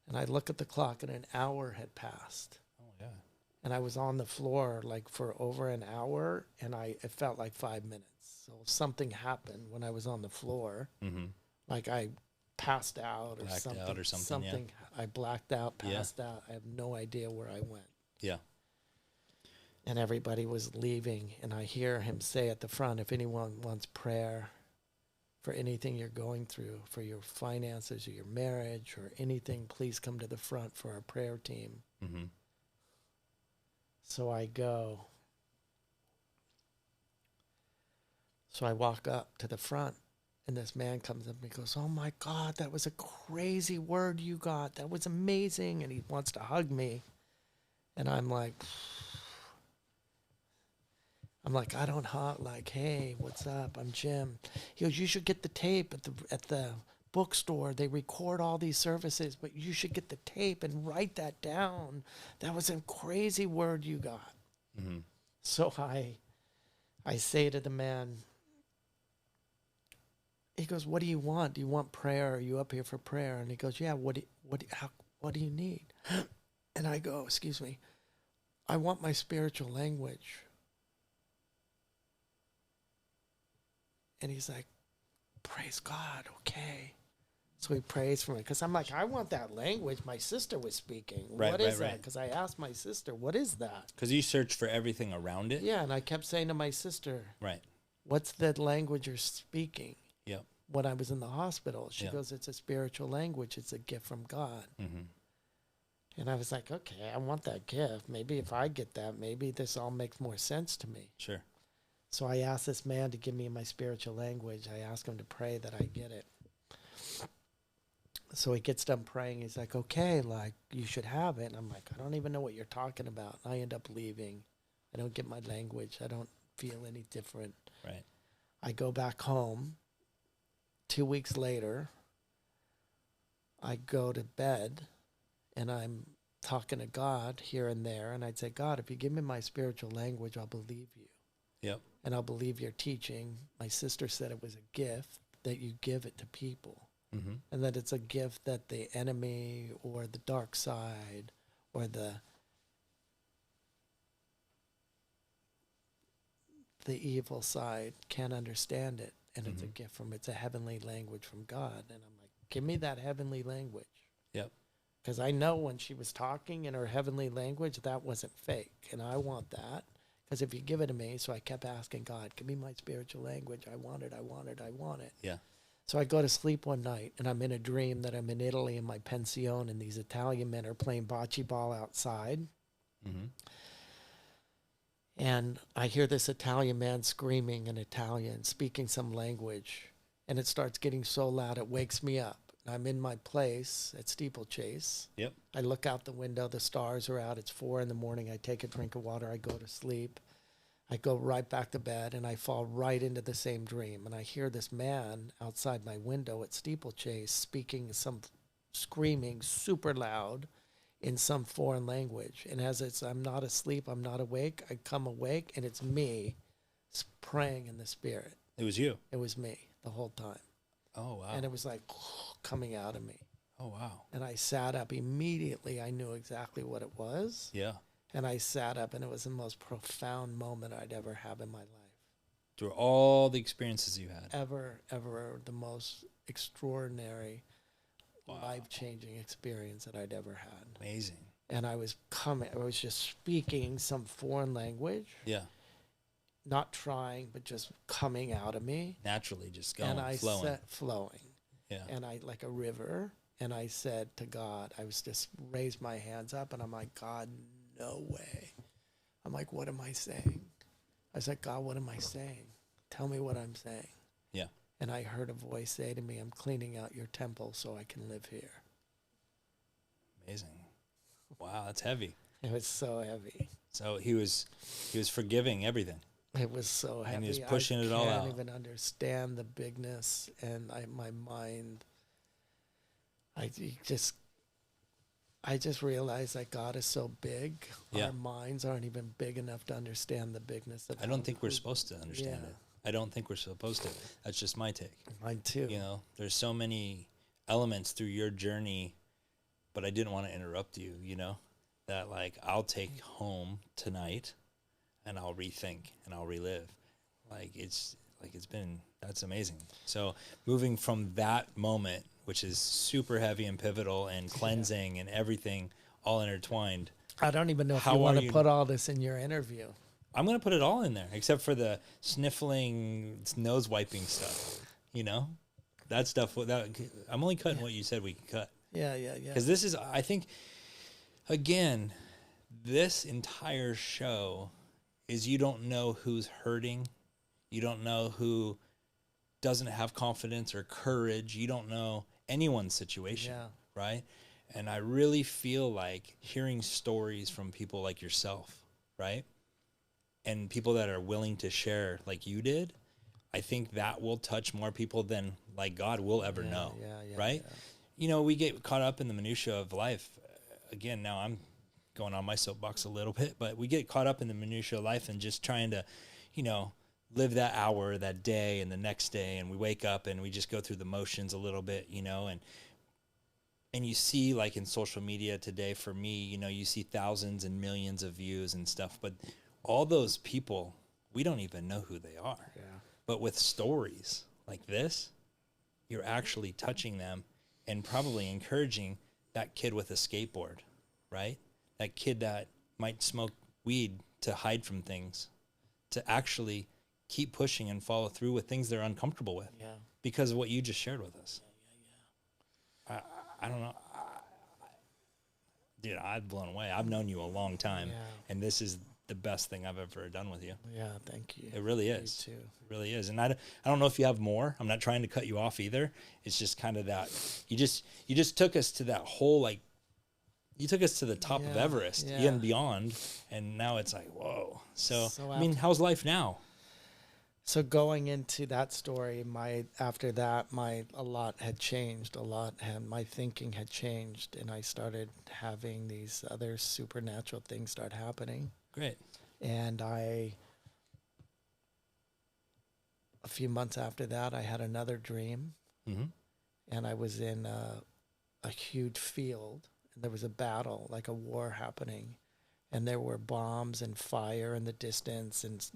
And I look at the clock, and an hour had passed. Oh my God. And I was on the floor like for over an hour, and it felt like 5 minutes. So something happened when I was on the floor. Mm-hmm. Like I passed out or Blacked something. out or something, yeah. I blacked out, passed out. I have no idea where I went. Yeah. And everybody was leaving, and I hear him say at the front, if anyone wants prayer, for anything you're going through, for your finances or your marriage or anything, please come to the front for our prayer team. Mm-hmm. So I go. So I walk up to the front, and this man comes up and he goes, "Oh my God, that was a crazy word you got. That was amazing." And he wants to hug me. And I'm like, I don't hug. Like, "Hey, what's up? I'm Jim." He goes, "You should get the tape at the bookstore. They record all these services, but you should get the tape and write that down. That was a crazy word you got." Mm-hmm. So I say to the man, he goes, "What do you want? Do you want prayer? Are you up here for prayer?" And he goes, "Yeah, what do you need?" And I go, "Excuse me, I want my spiritual language." And he's like, "Praise God, okay." So he prays for me, because I'm like, I want that language my sister was speaking. Right, what is right, that? Because I asked my sister, "What is that?" Because you searched for everything around it? Yeah, and I kept saying to my sister, Right. "What's the language you're speaking?" Yep. When I was in the hospital, she Yep. goes, "It's a spiritual language. It's a gift from God." Mm-hmm. And I was like, okay, I want that gift. Maybe if I get that, maybe this all makes more sense to me. Sure. So I asked this man to give me my spiritual language. I asked him to pray that I get it. So he gets done praying. He's like, "Okay, like, you should have it." And I'm like, "I don't even know what you're talking about." And I end up leaving. I don't get my language. I don't feel any different. Right. I go back home. 2 weeks later, I go to bed and I'm talking to God here and there. And I'd say, "God, if you give me my spiritual language, I'll believe you. Yep. And I'll believe your teaching." My sister said it was a gift that you give it to people. Mm-hmm. And that it's a gift that the enemy or the dark side or the evil side can't understand it. And it's a gift it's a heavenly language from God. And I'm like, give me that heavenly language. Yep. Because I know when she was talking in her heavenly language, that wasn't fake. And I want that. Because if you give it to me, so I kept asking God, give me my spiritual language. I want it, I want it, I want it. Yeah. So I go to sleep one night, and I'm in a dream that I'm in Italy in my pension, and these Italian men are playing bocce ball outside. Mm-hmm. And I hear this Italian man screaming in Italian, speaking some language, and it starts getting so loud it wakes me up. I'm in my place at Steeplechase. Yep. I look out the window, the stars are out, it's 4 a.m. I take a drink of water, I go to sleep. I go right back to bed, and I fall right into the same dream. And I hear this man outside my window at Steeplechase screaming super loud in some foreign language. And as I'm not asleep, I'm not awake, I come awake, and it's me praying in the spirit. It was you. It was me the whole time. Oh, wow. And it was like coming out of me. Oh, wow. And I sat up immediately. I knew exactly what it was. Yeah. And I sat up, and it was the most profound moment I'd ever have in my life. Through all the experiences you had. Ever, the most extraordinary, life-changing experience that I'd ever had. Amazing. And I was just speaking some foreign language. Yeah. Not trying, but just coming out of me. Naturally, just going, and I flowing. Flowing. Yeah. And I, like a river, and I said to God, I was just raised my hands up, and I'm like, "God, no way." I'm like, "What am I saying?" I was like, "God, what am I saying? Tell me what I'm saying." Yeah. And I heard a voice say to me, "I'm cleaning out your temple so I can live here." Amazing. Wow, that's heavy. It was so heavy. So he was forgiving everything. It was so heavy. And he was pushing it all out. I can't even understand the bigness, and my mind. I just realized that God is so big. Yeah. Our minds aren't even big enough to understand the bigness of. I don't think we're supposed to understand it. I don't think we're supposed to. That's just my take. Mine too. You know, there's so many elements through your journey, but I didn't want to interrupt you, you know, that like I'll take home tonight and I'll rethink and I'll relive. That's amazing. So moving from that moment, which is super heavy and pivotal and cleansing and everything all intertwined. I don't even know if you want to put all this in your interview. I'm going to put it all in there, except for the sniffling, nose wiping stuff. you know, that stuff. I'm only cutting what you said we could cut. Yeah. Because this is, I think, again, this entire show is you don't know who's hurting. You don't know who doesn't have confidence or courage. You don't know anyone's situation, right? And I really feel like hearing stories from people like yourself, right? And people that are willing to share like you did, I think that will touch more people than like God will ever know, right? Yeah. You know, we get caught up in the minutia of life. Again, now I'm going on my soapbox a little bit, but we get caught up in the minutia of life and just trying to, you know, live that hour, that day, and the next day, and we wake up and we just go through the motions a little bit, you know, and you see, like in social media today, for me, you know, you see thousands and millions of views and stuff, but all those people, we don't even know who they are. Yeah. But with stories like this, you're actually touching them and probably encouraging that kid with a skateboard, right? That kid that might smoke weed to hide from things, to actually keep pushing and follow through with things they're uncomfortable with because of what you just shared with us. I don't know. Dude, I've blown away. I've known you a long time, and this is the best thing I've ever done with you. Yeah, thank you. It really is. You too. It really is. And I don't know if you have more. I'm not trying to cut you off either. It's just kind of that you just took us to that whole, like, you took us to the top of Everest and beyond, and now it's like, whoa. So I mean, how's life now? So going into that story, after that, a lot had changed. My thinking had changed, and I started having these other supernatural things start happening. Great. And a few months after that, I had another dream, and I was in a huge field, and there was a battle, like a war happening, and there were bombs and fire in the distance, and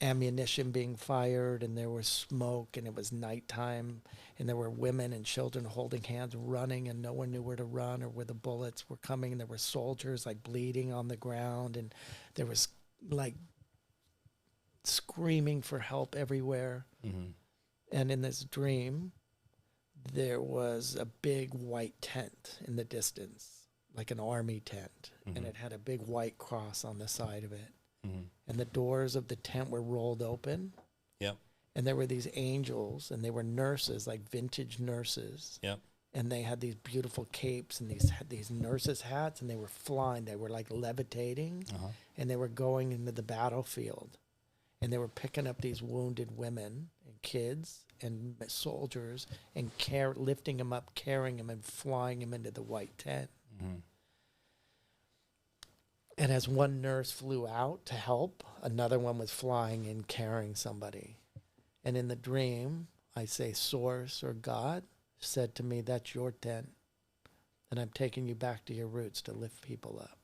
ammunition being fired, and there was smoke, and it was nighttime, and there were women and children holding hands running, and no one knew where to run or where the bullets were coming, and there were soldiers like bleeding on the ground, and there was like screaming for help everywhere. And in this dream, there was a big white tent in the distance, like an army tent, and it had a big white cross on the side of it. And the doors of the tent were rolled open. Yep. And there were these angels, and they were nurses, like vintage nurses. Yep. And they had these beautiful capes and these nurses' hats, and they were flying. They were like levitating, and they were going into the battlefield. And they were picking up these wounded women and kids and soldiers and lifting them up, carrying them, and flying them into the white tent. And as one nurse flew out to help, another one was flying in carrying somebody. And in the dream, I say, Source or God said to me, that's your tent. And I'm taking you back to your roots to lift people up.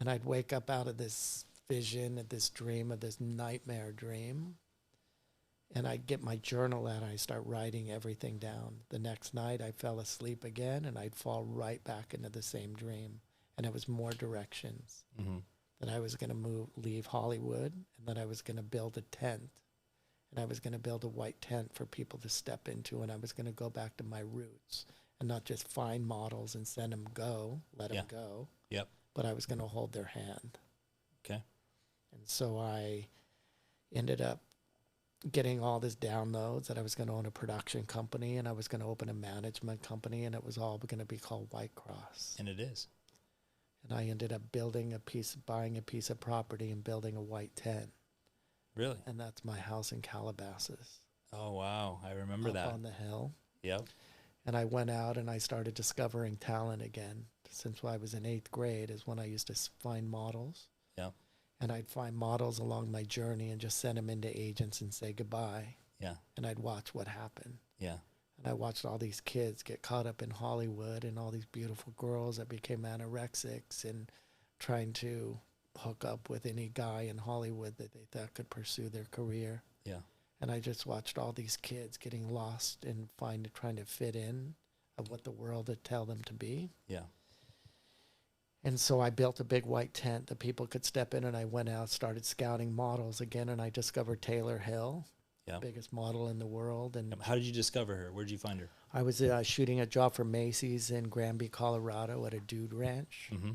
And I'd wake up out of this vision, of this dream, of this nightmare dream. And I'd get my journal out and I'd start writing everything down. The next night, I fell asleep again, and I'd fall right back into the same dream. And it was more directions. That I was going to leave Hollywood, and that I was going to build a tent. And I was going to build a white tent for people to step into, and I was going to go back to my roots and not just find models and send them let them go. Yep. But I was going to hold their hand. Okay. And so I ended up getting all these downloads that I was going to own a production company, and I was going to open a management company, and it was all going to be called White Cross. And it is. And I ended up buying a piece of property and building a white tent. Really? And that's my house in Calabasas. Oh, wow. I remember that. Up on the hill. Yep. And I went out and I started discovering talent again. Since I was in 8th grade is when I used to find models. Yeah. And I'd find models along my journey and just send them into agents and say goodbye. Yeah. And I'd watch what happened. Yeah. And I watched all these kids get caught up in Hollywood, and all these beautiful girls that became anorexics and trying to hook up with any guy in Hollywood that they thought could pursue their career. Yeah. And I just watched all these kids getting lost and trying to fit in of what the world would tell them to be. Yeah. And so I built a big white tent that people could step in, and I went out, started scouting models again, and I discovered Taylor Hill. Yeah. biggest model in the world. And How did you discover her? Where did you find her? I was shooting a job for Macy's in Granby, Colorado at a dude ranch. Mm-hmm.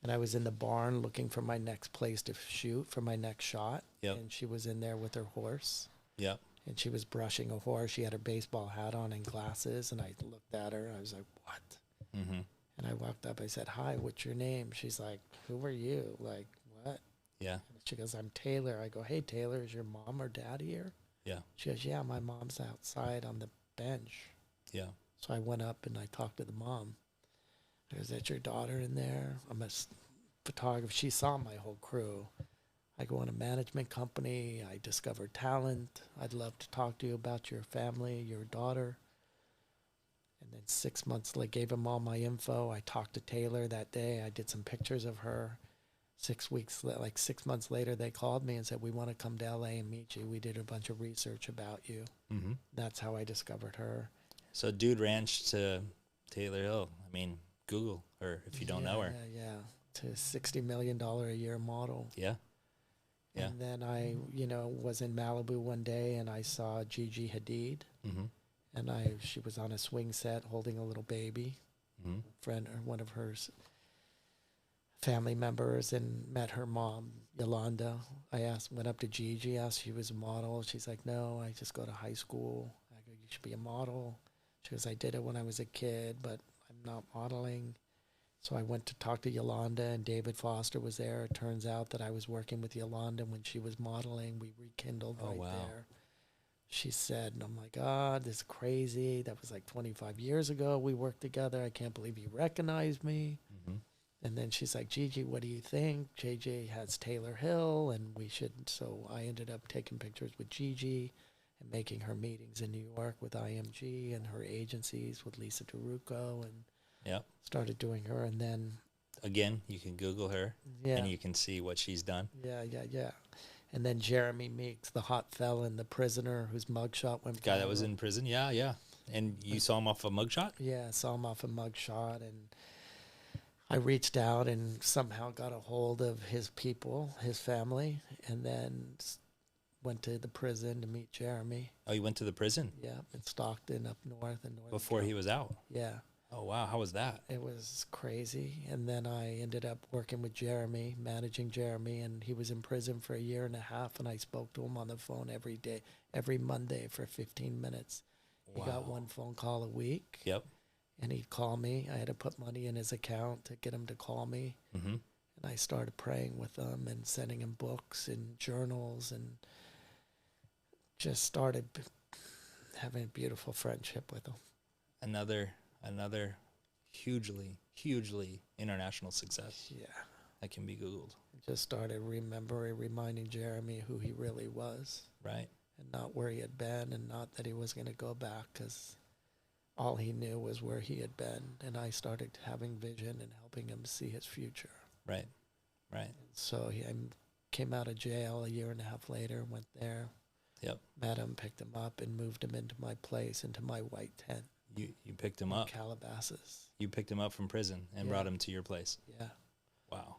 And I was in the barn looking for my next place to shoot for my next shot. Yep. And she was in there with her horse. Yep. And she was brushing a horse. She had her baseball hat on and glasses. And I looked at her. I was like, what? Mm-hmm. And I walked up. I said, hi, what's your name? She's like, who are you? Like, what? Yeah. And she goes, I'm Taylor. I go, hey, Taylor, is your mom or dad here? Yeah. She goes, yeah, my mom's outside on the bench. Yeah. So I went up and I talked to the mom. I goes, is that your daughter in there? I'm a photographer. She saw my whole crew. I go in a management company. I discovered talent. I'd love to talk to you about your family, your daughter. And then 6 months later, gave them all my info. I talked to Taylor that day. I did some pictures of her. 6 months later, they called me and said, we want to come to LA and meet you. We did a bunch of research about you. Mm-hmm. That's how I discovered her. So Dude Ranch to Taylor Hill. I mean, Google her if you don't know her. Yeah. To $60 million a year model. Yeah. Yeah. And then I, was in Malibu one day and I saw Gigi Hadid. Mm-hmm. And she was on a swing set holding a little baby. Mm-hmm. Friend, or one of her family members, and met her mom, Yolanda. Went up to Gigi, asked if she was a model. She's like, no, I just go to high school. I go, you should be a model. She goes, I did it when I was a kid, but I'm not modeling. So I went to talk to Yolanda, and David Foster was there. It turns out that I was working with Yolanda when she was modeling. We rekindled there. She said, and I'm like, God, this is crazy. That was like 25 years ago. We worked together. I can't believe you recognized me. Mm-hmm. And then she's like, Gigi, what do you think? JJ has Taylor Hill, and we should. So I ended up taking pictures with Gigi and making her meetings in New York with IMG and her agencies with Lisa DeRucco, and started doing her. And then again, you can Google her and you can see what she's done. Yeah. And then Jeremy Meeks, the hot felon, the prisoner whose mugshot went viral. The guy that was in prison. Yeah. And you saw him off a mugshot? Yeah, I saw him off a mugshot, and I reached out and somehow got a hold of his people, his family, and then went to the prison to meet Jeremy. Oh, you went to the prison? Yeah, in Stockton up north. Before he was out? Yeah. Oh, wow. How was that? It was crazy. And then I ended up working with Jeremy, managing Jeremy, and he was in prison for 1.5 years, and I spoke to him on the phone every day, every Monday for 15 minutes. He got one phone call a week. Yep. And he'd call me. I had to put money in his account to get him to call me. Mm-hmm. And I started praying with him and sending him books and journals, and just started having a beautiful friendship with him. Another hugely international success. Yeah. That can be Googled. Just started reminding Jeremy who he really was. Right. And not where he had been, and not that he was going to go back, because all he knew was where he had been. And I started having vision and helping him see his future. Right. And so I came out of jail 1.5 years later, went there. Yep. Met him, picked him up, and moved him into my place, into my white tent. You picked him up? Calabasas. You picked him up from prison and brought him to your place? Yeah. Wow.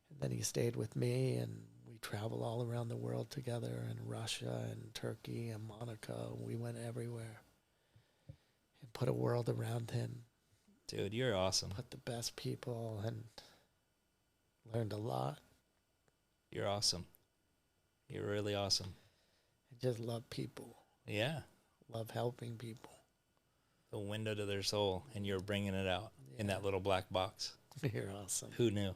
And then he stayed with me, and we traveled all around the world together, in Russia and Turkey and Monaco. We went everywhere and put a world around him. Dude, you're awesome. Put the best people, and learned a lot. You're awesome. You're really awesome. I just love people. Yeah. Love helping people. The window to their soul, and you're bringing it out in that little black box. You're awesome. Who knew?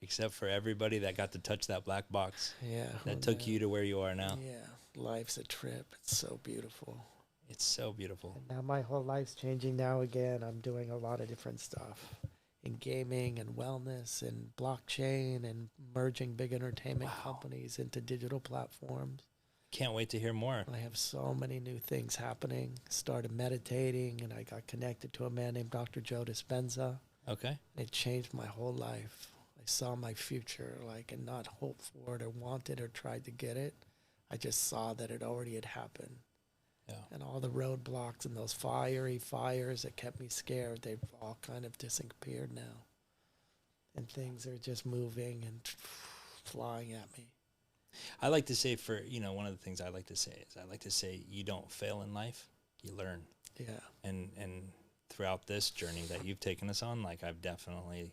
Except for everybody that got to touch that black box. Yeah. That took you to where you are now. Yeah. Life's a trip. It's so beautiful. It's so beautiful. And now my whole life's changing now again. I'm doing a lot of different stuff in gaming and wellness and blockchain, and merging big entertainment companies into digital platforms. Can't wait to hear more. I have so many new things happening. Started meditating, and I got connected to a man named Dr. Joe Dispenza. Okay. It changed my whole life. I saw my future, and not hoped for it or wanted or tried to get it. I just saw that it already had happened. Yeah. And all the roadblocks and those fiery fires that kept me scared, they've all kind of disappeared now. And things are just moving and flying at me. I like to say one of the things I like to say is you don't fail in life, you learn. Yeah. And throughout this journey that you've taken us on, like I've definitely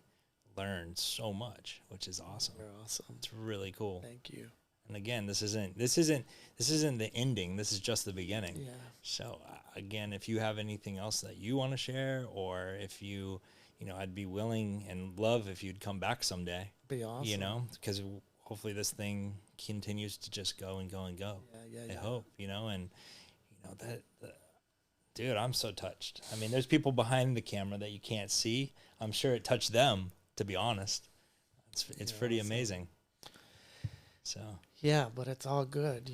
learned so much, which is awesome. You're awesome. It's really cool. Thank you. And again, this isn't the ending. This is just the beginning. Yeah. So again, if you have anything else that you want to share, or if I'd be willing and love if you'd come back someday. Be awesome. Because hopefully this thing continues to just go and go and go. Yeah. I hope, and that dude, I'm so touched. I mean, there's people behind the camera that you can't see. I'm sure it touched them, to be honest. It's pretty awesome. Amazing. So. Yeah, but it's all good,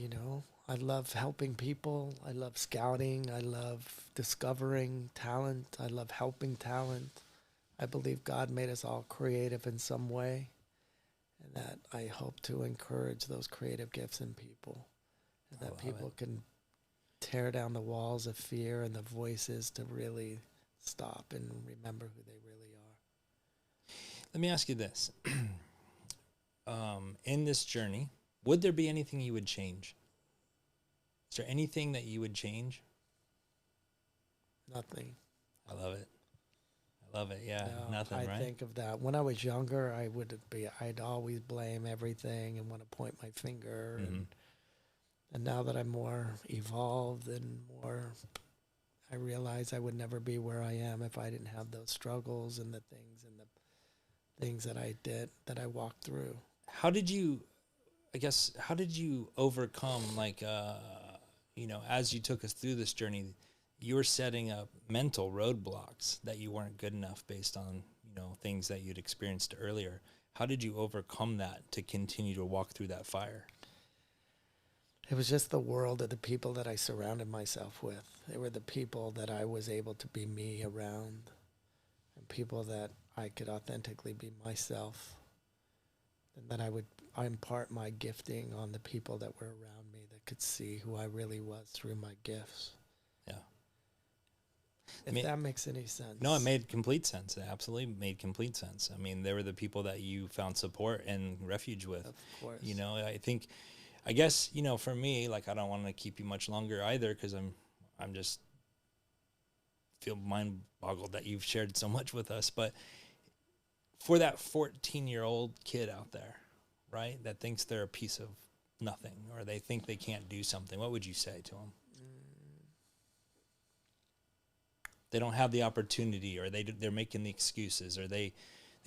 I love helping people. I love scouting. I love discovering talent. I love helping talent. I believe God made us all creative in some way, and that I hope to encourage those creative gifts in people, and that people can tear down the walls of fear and the voices to really stop and remember who they really are. Let me ask you this. In this journey, would there be anything you would change? Is there anything that you would change? Nothing. I love it. Yeah, no, nothing, right? I think of that. When I was younger, I'd always blame everything and want to point my finger. Mm-hmm. And now that I'm more evolved and I realize I would never be where I am if I didn't have those struggles and the things that I did, that I walked through. How did you overcome, as you took us through this journey, you were setting up mental roadblocks that you weren't good enough based on, things that you'd experienced earlier. How did you overcome that to continue to walk through that fire? It was just the world of the people that I surrounded myself with. They were the people that I was able to be me around, and people that I could authentically be myself, and that I impart my gifting on the people that were around me that could see who I really was through my gifts. Yeah. If that makes any sense. No, it made complete sense. It absolutely made complete sense. I mean, they were the people that you found support and refuge with. Of course. I guess, for me, I don't want to keep you much longer either, because I'm just feel mind boggled that you've shared so much with us. But for that 14-year-old kid out there, right, that thinks they're a piece of nothing, or they think they can't do something, what would you say to them? They don't have the opportunity, or they're making the excuses, or they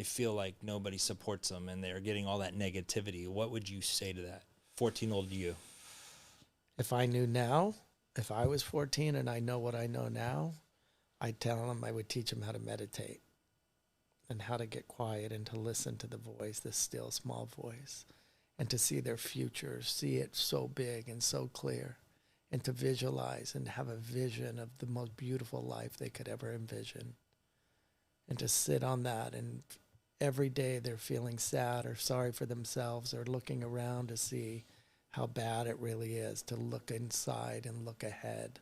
feel like nobody supports them, and they're getting all that negativity. What would you say to that 14-year-old you? If I knew now, if I was 14 and I know what I know now, I'd tell them, I would teach them how to meditate and how to get quiet and to listen to the voice, the still small voice, and to see their future, see it so big and so clear, and to visualize and have a vision of the most beautiful life they could ever envision, and to sit on that. And every day they're feeling sad or sorry for themselves or looking around to see how bad it really is, to look inside and look ahead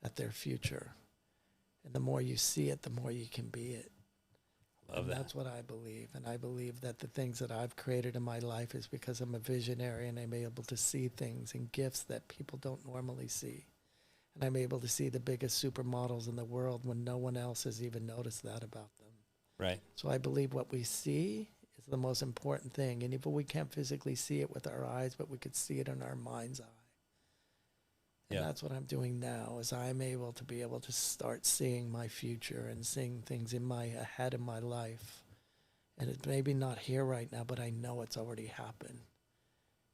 at their future. And the more you see it, the more you can be it. Love that. That's what I believe. And I believe that the things that I've created in my life is because I'm a visionary, and I'm able to see things and gifts that people don't normally see. And I'm able to see the biggest supermodels in the world when no one else has even noticed that about them. Right. So I believe what we see is the most important thing. And even we can't physically see it with our eyes, but we could see it in our mind's eye. And that's what I'm doing now, is I'm able to start seeing my future and seeing things ahead in my life. And it's maybe not here right now, but I know it's already happened.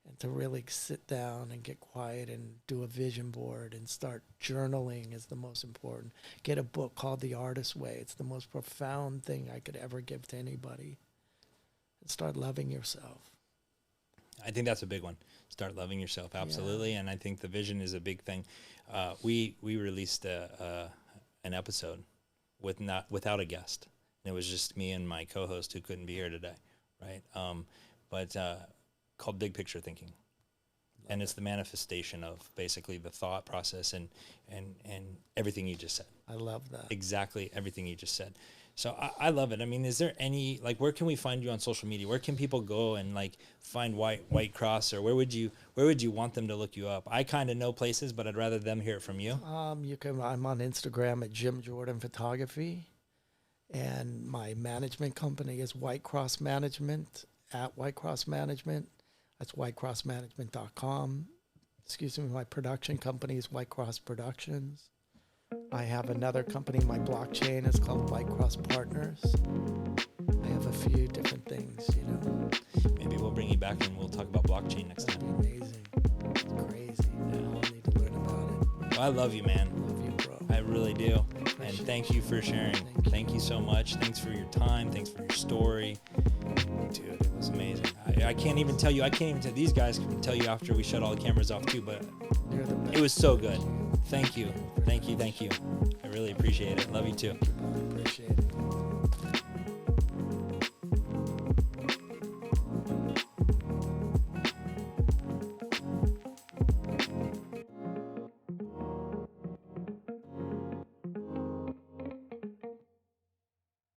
And to really sit down and get quiet and do a vision board and start journaling is the most important. Get a book called The Artist's Way. It's the most profound thing I could ever give to anybody. And start loving yourself. I think that's a big one. Start loving yourself, absolutely. Yeah. And I think the vision is a big thing. We released an episode without a guest. And it was just me and my co-host who couldn't be here today, right? But called Big Picture Thinking. And it's the manifestation of basically the thought process and everything you just said. I love that. Exactly everything you just said. So I love it. I mean, is there any, like, where can we find you on social media? Where can people go and like find White Cross, or where would you want them to look you up? I kind of know places, but I'd rather them hear it from you. I'm on Instagram at Jim Jordan Photography, and my management company is White Cross Management, at White Cross Management. That's whitecrossmanagement.com. Excuse me, my production company is White Cross Productions. I have another company, my blockchain is called White Cross Partners. I have a few different things, you know. Maybe we'll bring you back and we'll talk about blockchain next time. That'd be amazing. It's crazy. We all need to learn about it. Well, I love you, man. Love you, bro. I really do. And thank you for sharing. Thank you so much. Thanks for your time. Thanks for your story. Dude, it was amazing. I can't even tell you. These guys can tell you after we shut all the cameras off too, but You're the best. it was so good. Thank you. Thank you. I really appreciate it. Love you too.